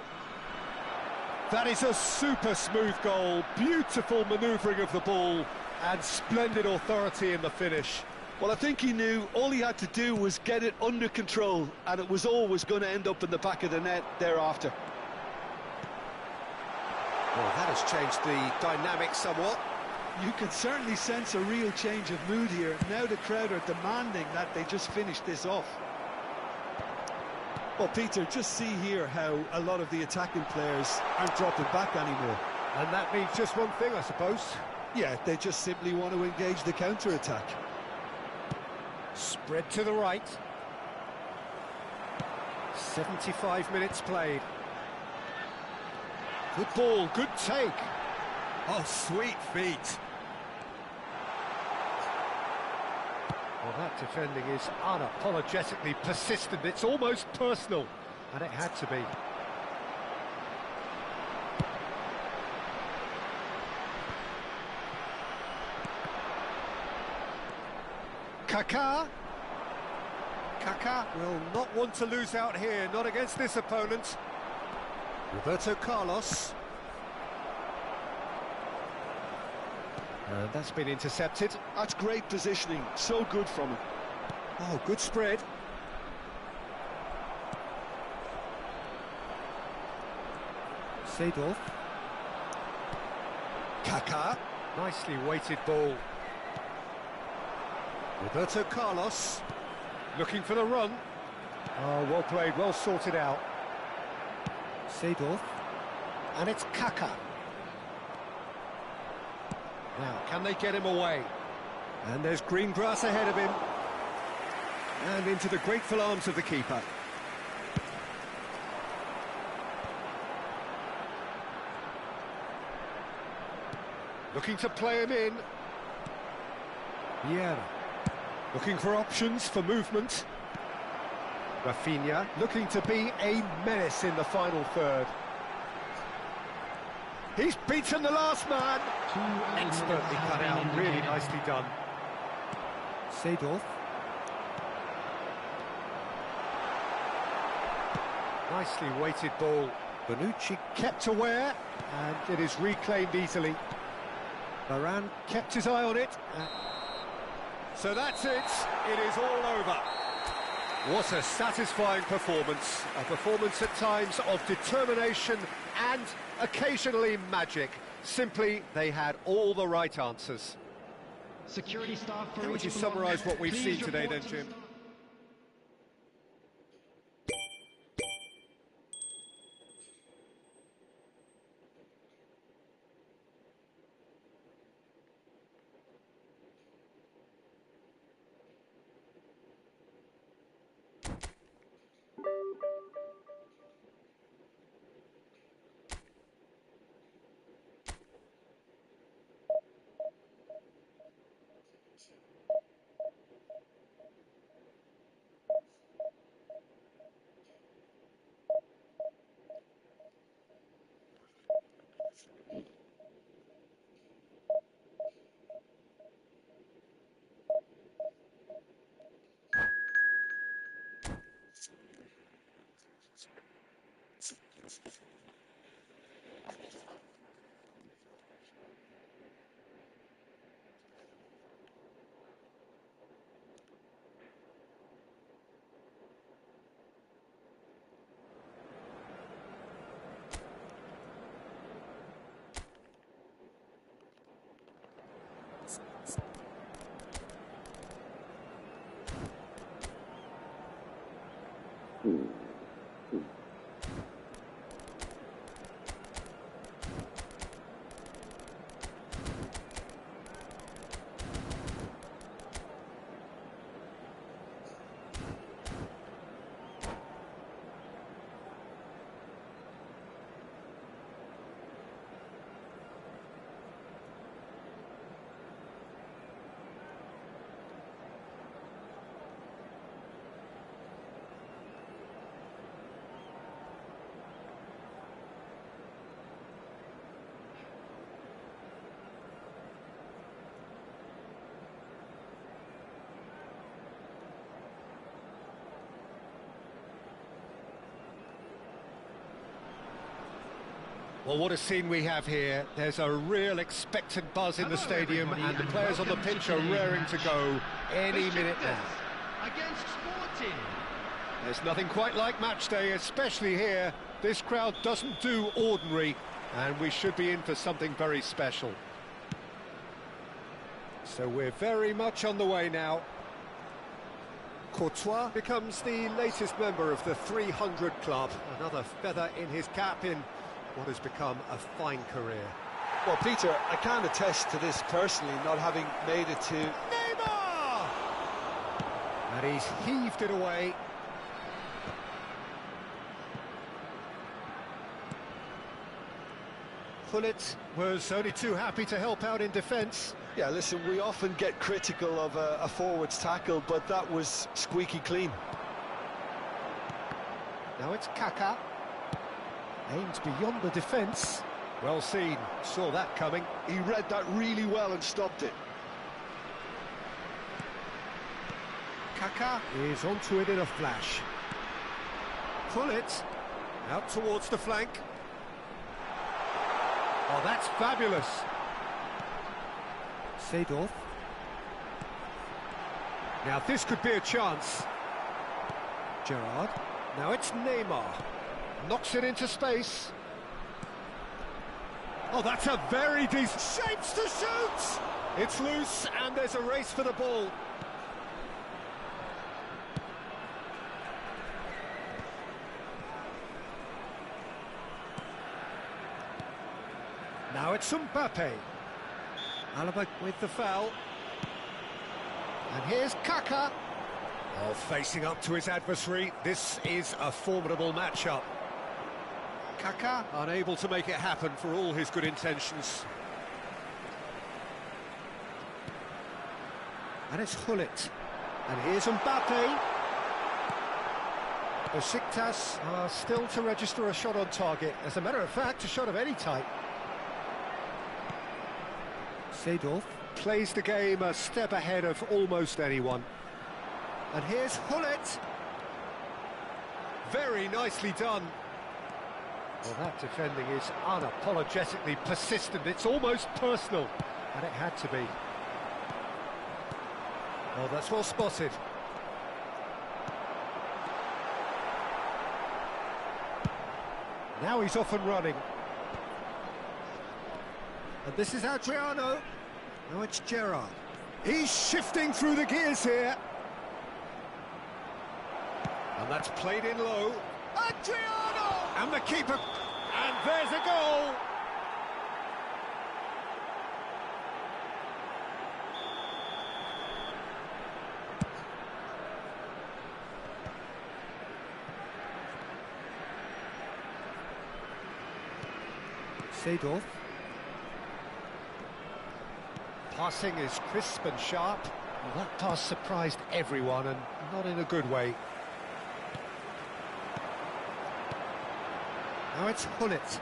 That is a super smooth goal, beautiful manoeuvring of the ball, and splendid authority in the finish. Well, I think he knew all he had to do was get it under control, and it was always going to end up in the back of the net thereafter. Well, that has changed the dynamic somewhat. You can certainly sense a real change of mood here. Now the crowd are demanding that they just finish this off. Well, Peter, just see here how a lot of the attacking players aren't dropping back anymore. And that means just one thing, I suppose. Yeah, they just simply want to engage the counter-attack. Spread to the right. 75 minutes played. Good ball, good take. Oh, sweet feet. Well, that defending is unapologetically persistent. It's almost personal, and it had to be. Kaká. Kaká will not want to lose out here, not against this opponent. Roberto Carlos. And that's been intercepted. That's great positioning, so good from him. Oh, good spread. Seedorf. Kaká. Nicely weighted ball. Roberto Carlos. Looking for the run. Oh, well played, well sorted out. Seedorf. And it's Kaká. Now, can they get him away? And there's green grass ahead of him. And into the grateful arms of the keeper. Looking to play him in. Vieira. Looking for options for movement. Rafinha looking to be a menace in the final third. He's beaten the last man. Expertly cut out, really nicely done. Seedorf. Nicely weighted ball. Bonucci kept aware, and it is reclaimed easily. Varane kept his eye on it. So that's it. It is all over. What a satisfying performance. A performance at times of determination and occasionally magic. Simply, they had all the right answers. Security staff. How would you summarise what we've seen today then, Jim? Well, what a scene we have here. There's a real expectant buzz in the stadium, and the players on the pitch are raring to go any minute now. Against Sporting. There's nothing quite like match day, especially here. This crowd doesn't do ordinary, and we should be in for something very special. So we're very much on the way now. Courtois becomes the latest member of the 300 club. Another feather in his cap in what has become a fine career. Well, Peter, I can't attest to this personally, not having made it to... Neymar! And he's heaved it away. Gullit was only too happy to help out in defence. Yeah, listen, we often get critical of a forward's tackle, but that was squeaky clean. Now it's Kaká. Aims beyond the defence. Well seen, saw that coming. He read that really well and stopped it. Kaká is onto it in a flash. Gullit out towards the flank. Oh, that's fabulous. Seedorf. Now this could be a chance. Gerrard. Now it's Neymar. Knocks it into space. Oh, that's a very decent... Shapes to shoot! It's loose, and there's a race for the ball. Now it's Mbappe. Alaba with the foul. And here's Kaká. Oh, facing up to his adversary. This is a formidable matchup. Kaká unable to make it happen for all his good intentions. And it's Gullit. And here's Mbappe. Besiktas are still to register a shot on target. As a matter of fact, a shot of any type. Seedorf plays the game a step ahead of almost anyone. And here's Gullit. Very nicely done. Well, that defending is unapologetically persistent. It's almost personal, and it had to be. Oh, that's well spotted. Now he's off and running. And this is Adriano. Now it's Gerrard. He's shifting through the gears here. And that's played in low. Adriano! And the keeper. And there's a goal. Seedorf. Passing is crisp and sharp. Well, that pass surprised everyone, and not in a good way. Now it's Gullit.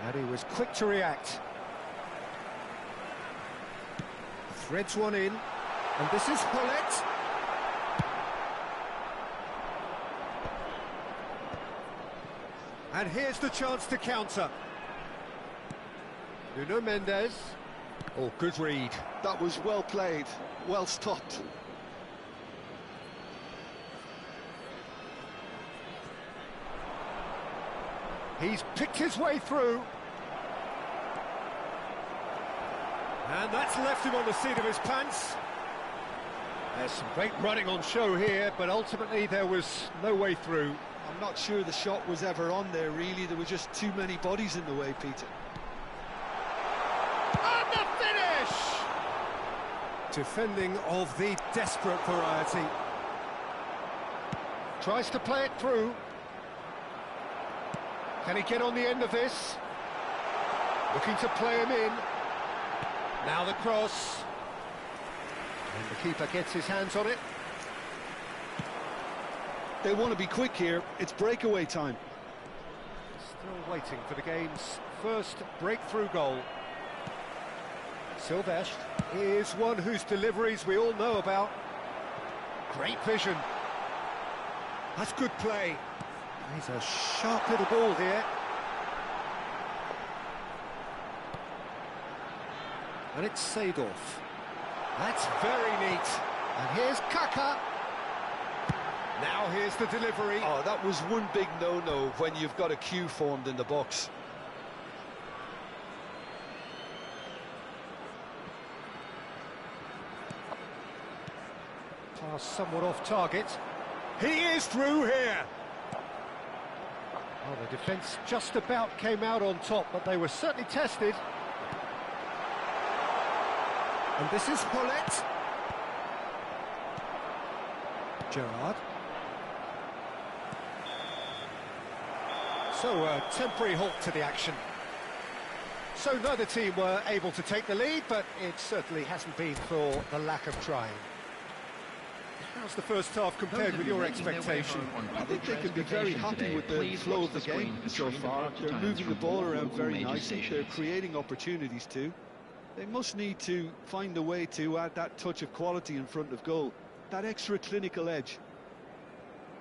And he was quick to react. Threads one in, and this is Gullit. And here's the chance to counter. Nuno Mendes. Oh, good read. That was well played, well stopped. He's picked his way through. And that's left him on the seat of his pants. There's some great running on show here, but ultimately there was no way through. I'm not sure the shot was ever on there, really. There were just too many bodies in the way, Peter. And the finish! Defending of the desperate variety. Tries to play it through. Can he get on the end of this? Looking to play him in. Now the cross. And the keeper gets his hands on it. They want to be quick here. It's breakaway time. Still waiting for the game's first breakthrough goal. Silvestre is one whose deliveries we all know about. Great vision. That's good play. He's a sharp little ball here. And it's Seedorf. That's very neat. And here's Kaka. Now here's the delivery. Oh, that was one big no-no when you've got a queue formed in the box. Pass somewhat off target. He is through here. Oh, the defence just about came out on top, but they were certainly tested. And this is Paulette. Gerrard. So a temporary halt to the action. So neither team were able to take the lead, but it certainly hasn't been for the lack of trying. How's the first half compared with your expectation? I think they can be very happy with the flow of the game so far. They're moving the ball around very nicely. They're creating opportunities too. They must need to find a way to add that touch of quality in front of goal, that extra clinical edge.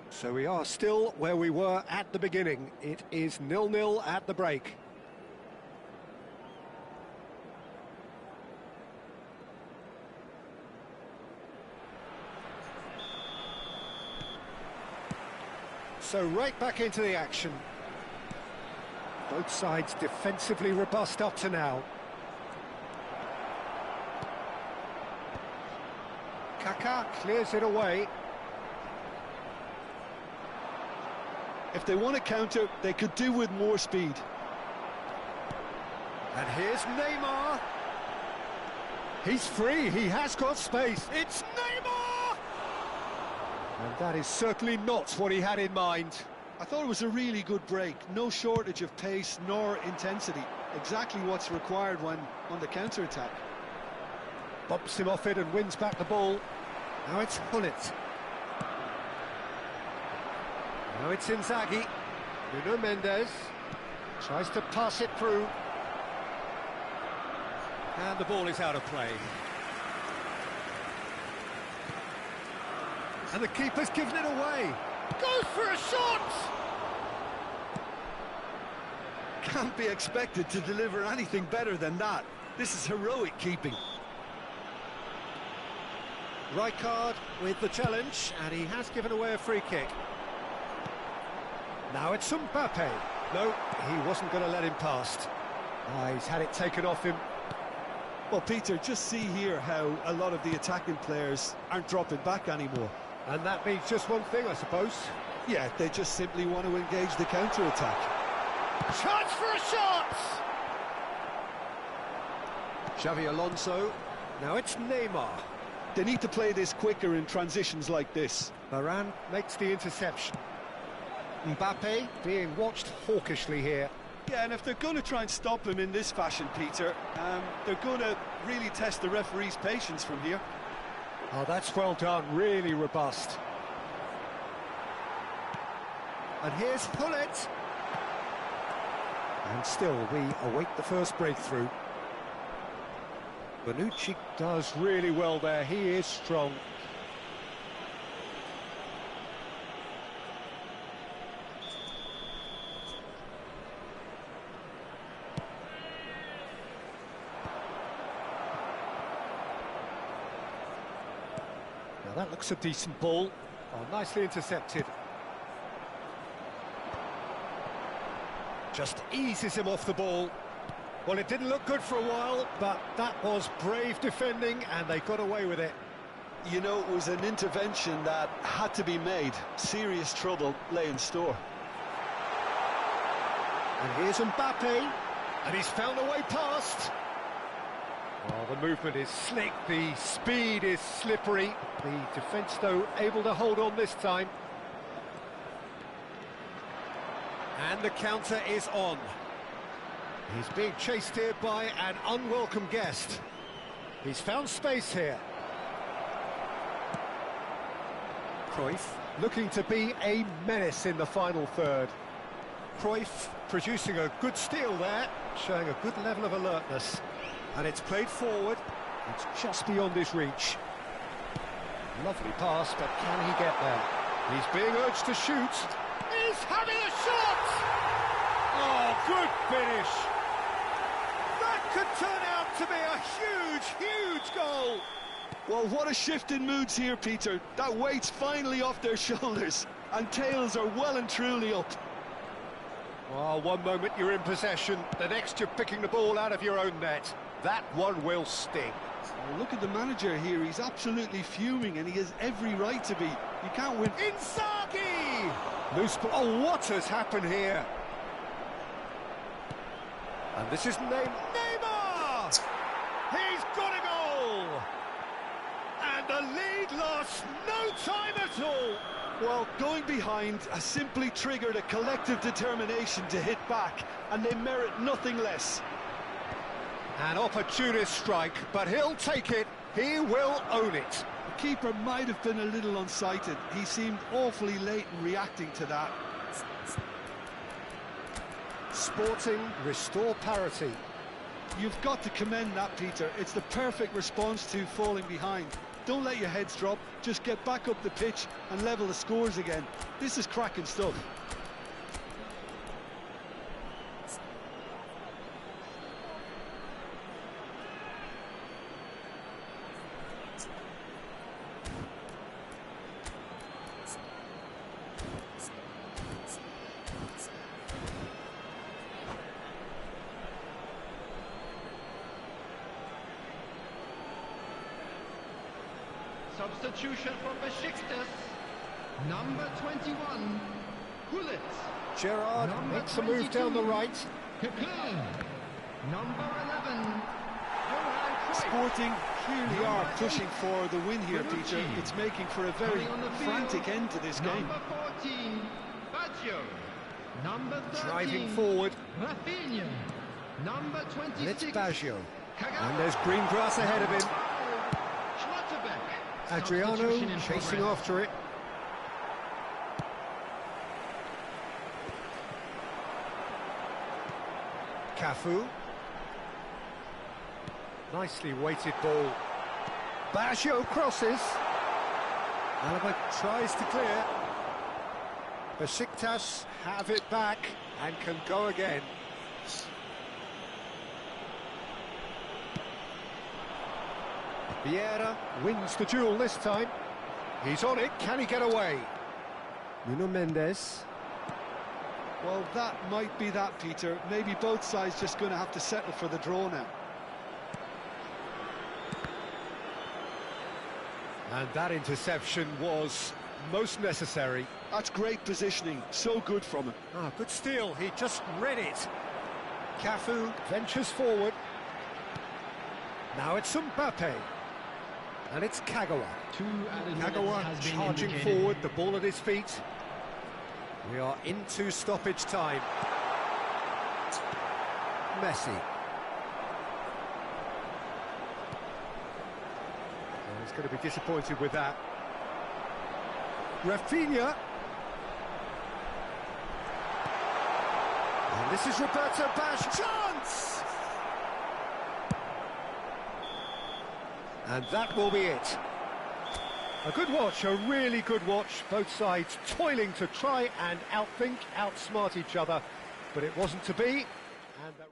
So we are still where we were at the beginning. It is 0-0 at the break. So right back into the action. Both sides defensively robust up to now. Kaka clears it away. If they want to counter, they could do with more speed. And here's Neymar. He's free, he has got space. It's Neymar! And that is certainly not what he had in mind. I thought it was a really good break. No shortage of pace nor intensity. Exactly what's required when on the counter-attack. Bumps him off it and wins back the ball. Now it's Hullet. Now it's Inzaghi. Nuno Mendes tries to pass it through. And the ball is out of play. And the keeper's given it away. Goes for a shot! Can't be expected to deliver anything better than that. This is heroic keeping. Rijkaard with the challenge, and he has given away a free kick. Now it's Mbappe. No, he wasn't going to let him past. He's had it taken off him. Well, Peter, just see here how a lot of the attacking players aren't dropping back anymore. And that means just one thing, I suppose. Yeah, they just simply want to engage the counter-attack. Chance for a shot! Xavi Alonso. Now it's Neymar. They need to play this quicker in transitions like this. Varane makes the interception. Mbappe being watched hawkishly here. Yeah, and if they're going to try and stop him in this fashion, Peter, they're going to really test the referee's patience from here. Oh, that's well done, really robust. And here's Hullet. And still, we await the first breakthrough. Bonucci does really well there, he is strong. Now that looks a decent ball. Oh, nicely intercepted. Just eases him off the ball. Well, it didn't look good for a while, but that was brave defending, and they got away with it. You know, it was an intervention that had to be made. Serious trouble lay in store. And here's Mbappe, and he's found a way past. Oh, the movement is slick, the speed is slippery. The defence, though, able to hold on this time. And the counter is on. He's being chased here by an unwelcome guest. He's found space here. Cruyff looking to be a menace in the final third. Cruyff producing a good steal there, showing a good level of alertness. And it's played forward. It's just beyond his reach. Lovely pass, but can he get there? He's being urged to shoot. He's having a shot! Oh, good finish! That could turn out to be a huge, huge goal! Well, what a shift in moods here, Peter. That weight's finally off their shoulders, and tails are well and truly up. Well, one moment you're in possession, the next you're picking the ball out of your own net. That one will sting. Well, look at the manager here, he's absolutely fuming, and he has every right to be. You can't win. Inzaghi! Loose ball. Oh, what has happened here? And this is Neymar! He's got a goal! And the lead lost no time at all! Well, going behind has simply triggered a collective determination to hit back, and they merit nothing less. An opportunist strike, but he'll take it. He will own it. The keeper might have been a little unsighted. He seemed awfully late in reacting to that. Sporting restore parity. You've got to commend that, Peter. It's the perfect response to falling behind. Don't let your heads drop, just get back up the pitch and level the scores again. This is cracking stuff. Substitution for Besiktas. Number 21, Gullit. Gerrard makes a move down the right. Kekler. Number 11, Johan Cruyff. Sporting clearly are pushing for the win here, Peter. It's making for a very frantic end to this game. Number 14, Baggio. Number 13, Driving forward. Rafinha. Number 26, And it's Baggio. Kagawa. And there's green grass ahead of him. Schlotterbeck. Adriano Substitution in chasing progress. after it. Cafu. Nicely weighted ball. Baggio crosses. Alaba tries to clear. Besiktas have it back and can go again. Vieira wins the duel this time. He's on it, can he get away? Nuno Mendes. Well, that might be that, Peter. Maybe both sides just going to have to settle for the draw now. And that interception was most necessary. That's great positioning, so good from him. Ah, good steal, he just read it. Cafu ventures forward. Now it's Mbappe. And it's Kagawa. Kagawa charging forward, the ball at his feet. We are into stoppage time. Messi. Oh, he's going to be disappointed with that. Rafinha. And this is Roberto Baggio. Chance! And that will be it. A good watch, a really good watch. Both sides toiling to try and outthink, outsmart each other. But it wasn't to be. And that...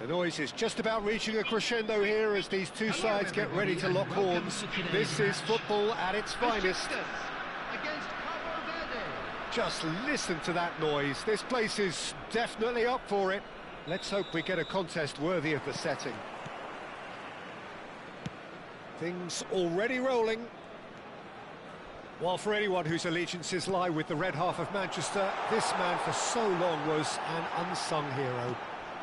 The noise is just about reaching a crescendo here as these two sides get ready to lock horns. This is football at its finest. Just listen to that noise. This place is definitely up for it. Let's hope we get a contest worthy of the setting. Things already rolling. While for anyone whose allegiances lie with the red half of Manchester, this man for so long was an unsung hero.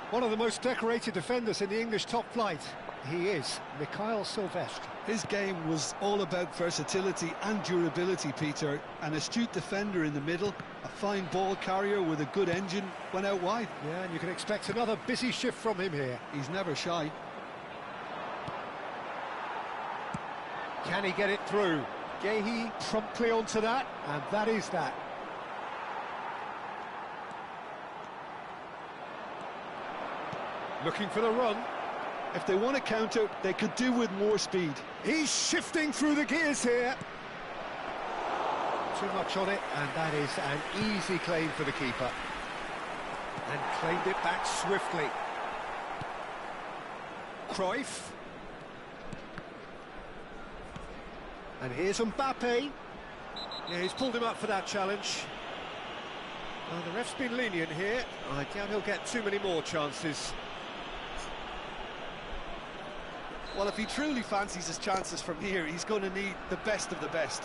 One of the most decorated defenders in the English top flight. He is Mikhail Silvestre. His game was all about versatility and durability, Peter. An astute defender in the middle, a fine ball carrier with a good engine, went out wide. Yeah, and you can expect another busy shift from him here. He's never shy. Can he get it through? Gehi promptly onto that, and that is that. Looking for the run. If they want to counter, they could do with more speed. He's shifting through the gears here. Too much on it, and that is an easy claim for the keeper. And claimed it back swiftly. Cruyff. And here's Mbappe. Yeah, he's pulled him up for that challenge. Well, the ref's been lenient here. I doubt he'll get too many more chances. Well, if he truly fancies his chances from here, he's going to need the best of the best.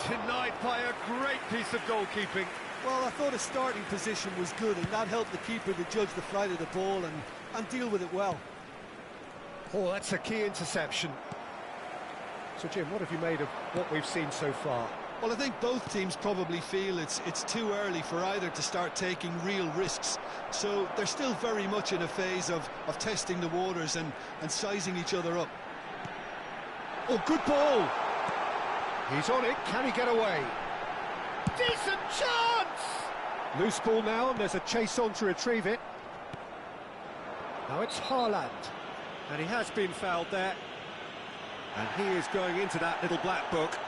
Denied by a great piece of goalkeeping. Well, I thought his starting position was good, and that helped the keeper to judge the flight of the ball and deal with it well. Oh, that's a key interception. So, Jim, what have you made of what we've seen so far? Well, I think both teams probably feel it's too early for either to start taking real risks. So they're still very much in a phase of testing the waters and sizing each other up. Oh, good ball! He's on it, can he get away? Decent chance! Loose ball now, and there's a chase on to retrieve it. Now it's Haaland. And he has been fouled there. And he is going into that little black book.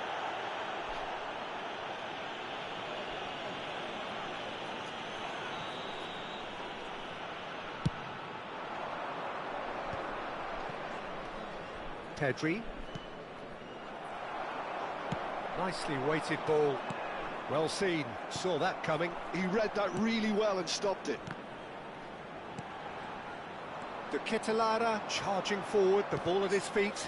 Pedri. Nicely weighted ball. Well seen. Saw that coming. He read that really well and stopped it. De Ketelaere charging forward, the ball at his feet.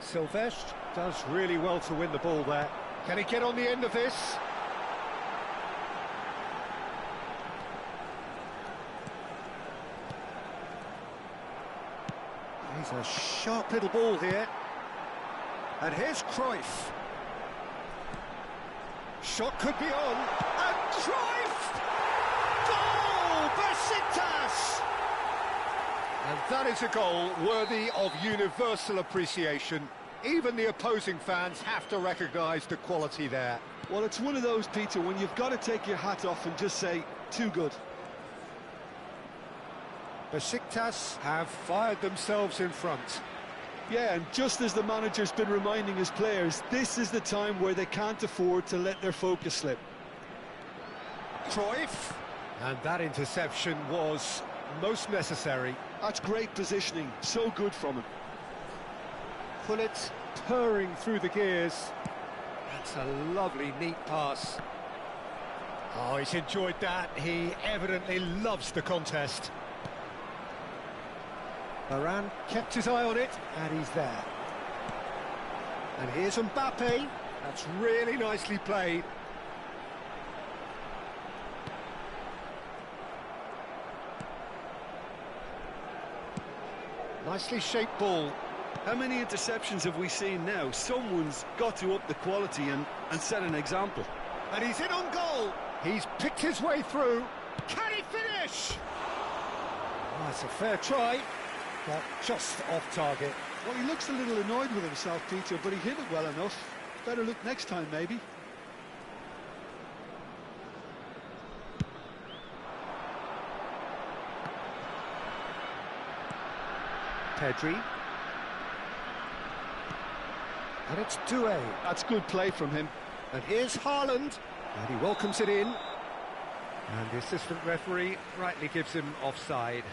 Silvestre does really well to win the ball there. Can he get on the end of this? He's a sharp little ball here. And here's Cruyff. Shot could be on. And Cruyff! Goal! Besiktas! And that is a goal worthy of universal appreciation. Even the opposing fans have to recognise the quality there. Well, it's one of those, Peter, when you've got to take your hat off and just say, too good. Besiktas have fired themselves in front. Yeah, and just as the manager's been reminding his players, this is the time where they can't afford to let their focus slip. Cruyff. And that interception was most necessary. That's great positioning, so good from him. Pullet purring through the gears. That's a lovely, neat pass. Oh, he's enjoyed that. He evidently loves the contest. Varane kept his eye on it, and he's there. And here's Mbappe. That's really nicely played. Nicely shaped ball. How many interceptions have we seen now? Someone's got to up the quality and set an example. And he's in on goal. He's picked his way through. Can he finish? Oh, that's a fair try, but just off target. Well, he looks a little annoyed with himself, Peter, but he hit it well enough. Better look next time, maybe. Pedri. And it's Doué. That's good play from him. And here's Haaland. And he welcomes it in. And the assistant referee rightly gives him offside.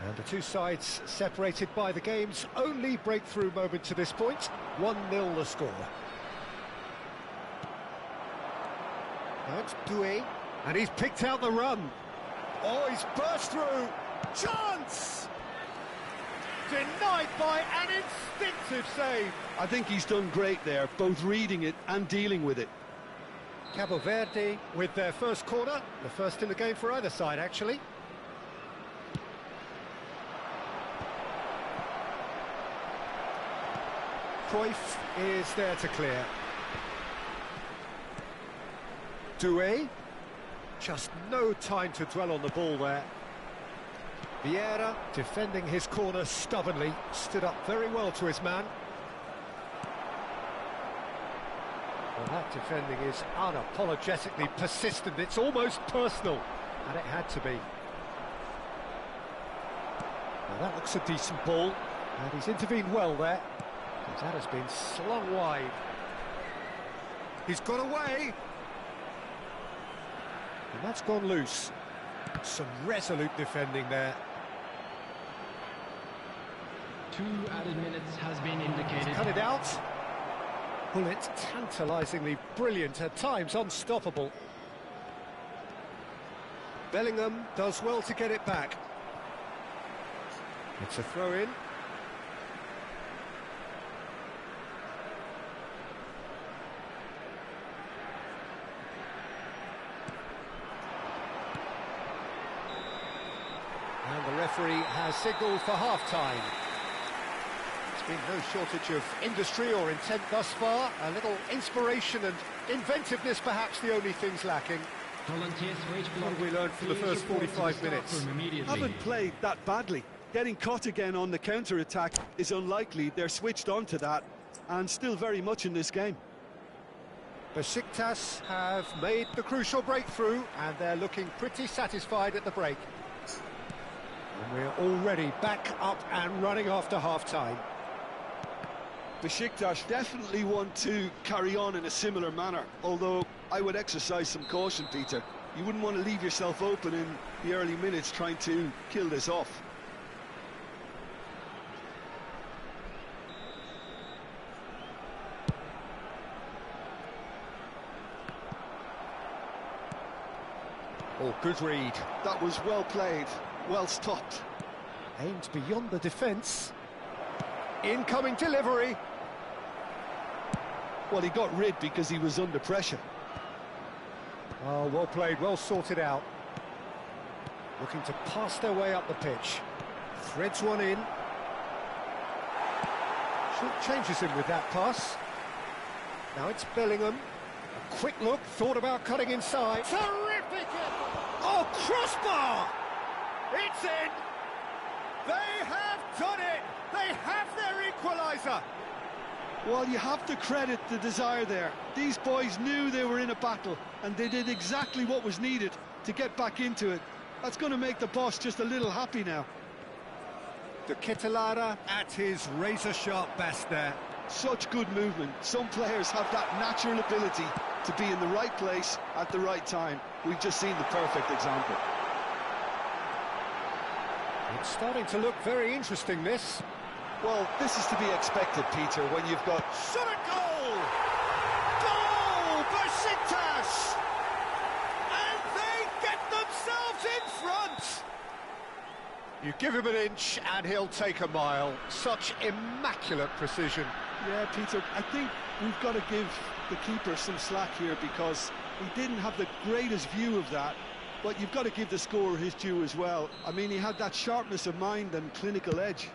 And the two sides separated by the game's only breakthrough moment to this point. 1-0 the score. Now it's Doué, and he's picked out the run. Oh, he's burst through. Chance! Denied by an instinctive save. I think he's done great there, both reading it and dealing with it. Cabo Verde with their first corner, the first in the game for either side, actually. Cruyff is there to clear. Doué, just no time to dwell on the ball there. Vieira, defending his corner stubbornly, stood up very well to his man. Well, that defending is unapologetically persistent, it's almost personal, and it had to be. Well, that looks a decent ball, and he's intervened well there. That has been slung wide. He's got away. And that's gone loose. Some resolute defending there. 2 added minutes has been indicated. He's cut it out. Bullet tantalisingly brilliant, at times unstoppable. Bellingham does well to get it back. It's a throw-in. And the referee has signalled for half-time. There's been no shortage of industry or intent thus far. A little inspiration and inventiveness, perhaps the only things lacking. What have we learned from the first 45 minutes? Haven't played that badly. Getting caught again on the counter-attack is unlikely. They're switched on to that, and still very much in this game. Besiktas have made the crucial breakthrough, and they're looking pretty satisfied at the break. And we're already back up and running after half-time. Besiktas definitely want to carry on in a similar manner, although I would exercise some caution, Peter. You wouldn't want to leave yourself open in the early minutes trying to kill this off. Oh, good read. That was well played, well stopped. Aimed beyond the defence. Incoming delivery. Well, he got rid because he was under pressure. Oh, well played, well sorted out. Looking to pass their way up the pitch. Threads one in. Short changes him with that pass. Now it's Bellingham. A quick look, thought about cutting inside. Terrific! Oh, crossbar! It's in! They have done it! They have their equaliser! Well, you have to credit the desire there. These boys knew they were in a battle, and they did exactly what was needed to get back into it. That's going to make the boss just a little happy now. De Ketelaere at his razor-sharp best there. Such good movement. Some players have that natural ability to be in the right place at the right time. We've just seen the perfect example. It's starting to look very interesting, this. Well, this is to be expected, Peter, when you've got... Shot a goal! Goal! Besiktas! And they get themselves in front! You give him an inch and he'll take a mile. Such immaculate precision. Yeah, Peter, I think we've got to give the keeper some slack here because he didn't have the greatest view of that, but you've got to give the scorer his due as well. I mean, he had that sharpness of mind and clinical edge.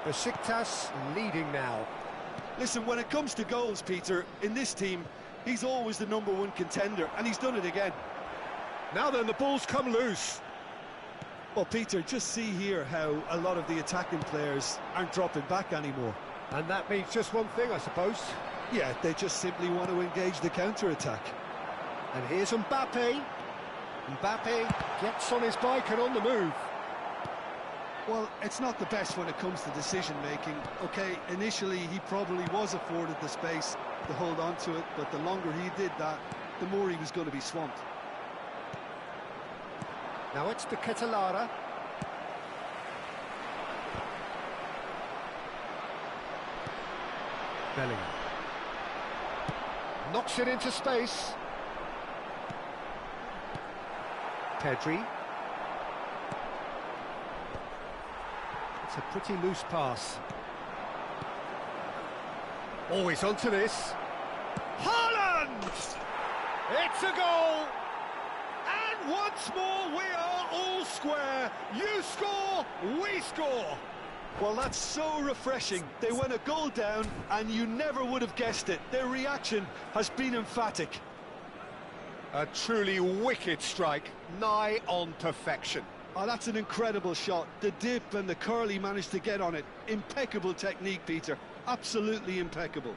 Besiktas leading now. Listen, when it comes to goals, Peter, in this team, he's always the #1 contender, and he's done it again. Now then, the ball's come loose. Well, Peter, just see here how a lot of the attacking players aren't dropping back anymore. And that means just one thing, I suppose. Yeah, they just simply want to engage the counter-attack. And here's Mbappe. Mbappe gets on his bike and on the move. Well, it's not the best when it comes to decision-making. OK, initially he probably was afforded the space to hold on to it, but the longer he did that, the more he was going to be swamped. Now it's to Ketelara. Bellingham. Knocks it into space. Pedri. It's a pretty loose pass. Always onto this. Haaland! It's a goal! And once more we are all square. You score, we score. Well, that's so refreshing. They went a goal down and you never would have guessed it. Their reaction has been emphatic. A truly wicked strike, nigh on perfection. Oh, that's an incredible shot. The dip and the curl he managed to get on it. Impeccable technique, Peter. Absolutely impeccable.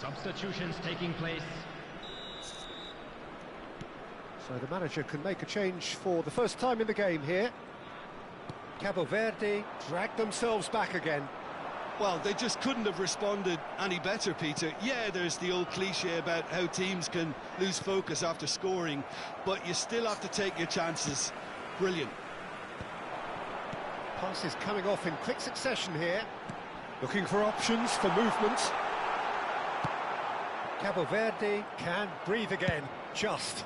Substitutions taking place. So the manager can make a change for the first time in the game here. Cabo Verde drag themselves back again. Well, they just couldn't have responded any better, Peter. Yeah, there's the old cliche about how teams can lose focus after scoring, but you still have to take your chances. Brilliant. Passes coming off in quick succession here. Looking for options for movement. Cabo Verde can breathe again, just.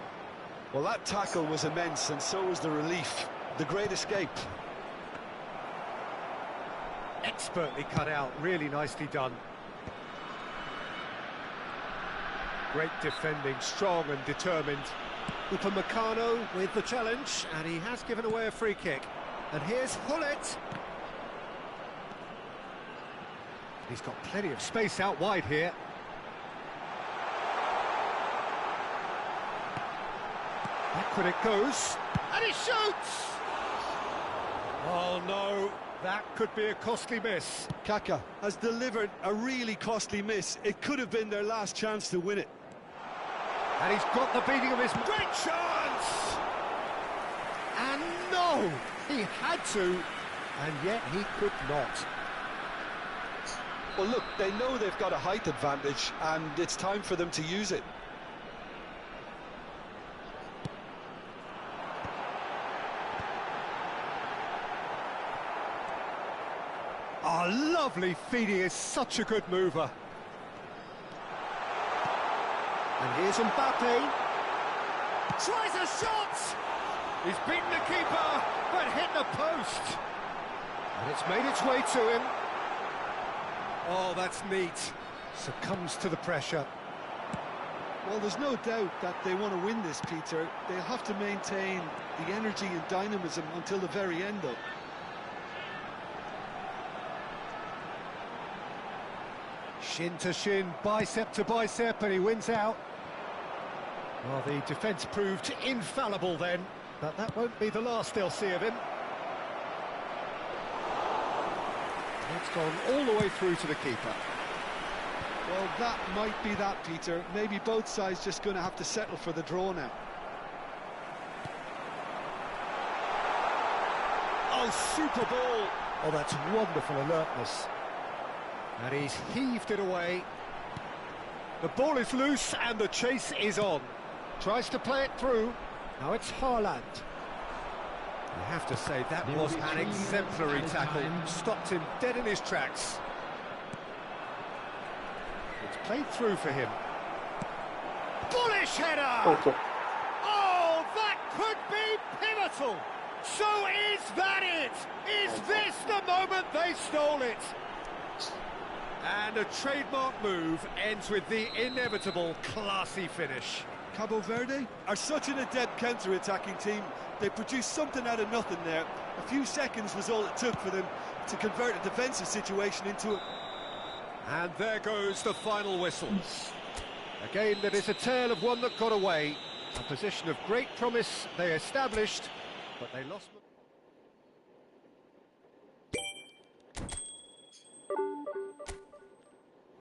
Well, that tackle was immense, and so was the relief. The great escape. Expertly cut out, really nicely done. Great defending, strong and determined. Upamecano with the challenge, and he has given away a free kick. And here's Hullet. He's got plenty of space out wide here. Backward it goes, and he shoots! Oh no, that could be a costly miss. Kaka has delivered a really costly miss. It could have been their last chance to win it. And he's got the beating of his great chance! And no, he had to, and yet he could not. Well, look, they know they've got a height advantage, and it's time for them to use it. Oh, lovely feeding, is such a good mover. And here's Mbappe. Tries a shot! He's beaten the keeper, but hit the post. And it's made its way to him. Oh, that's neat. Succumbs to the pressure. Well, there's no doubt that they want to win this, Peter. They'll have to maintain the energy and dynamism until the very end, though. Shin to shin, bicep to bicep, and he wins out. Well, the defence proved infallible then, but that won't be the last they'll see of him. It's gone all the way through to the keeper. Well, that might be that, Peter. Maybe both sides just going to have to settle for the draw now. Oh, super ball! Oh, that's wonderful alertness. And he's heaved it away. The ball is loose and the chase is on. Tries to play it through. Now it's Haaland. You have to say that was an exemplary tackle. Stopped him dead in his tracks. It's played through for him. Bullish header! Okay. Oh, that could be pivotal! So is that it? Is this the moment they stole it? And a trademark move ends with the inevitable classy finish. Cabo Verde are such an adept counter-attacking team. They produced something out of nothing there. A few seconds was all it took for them to convert a defensive situation into a... And there goes the final whistle. A game that is a tale of one that got away. A position of great promise they established, but they lost...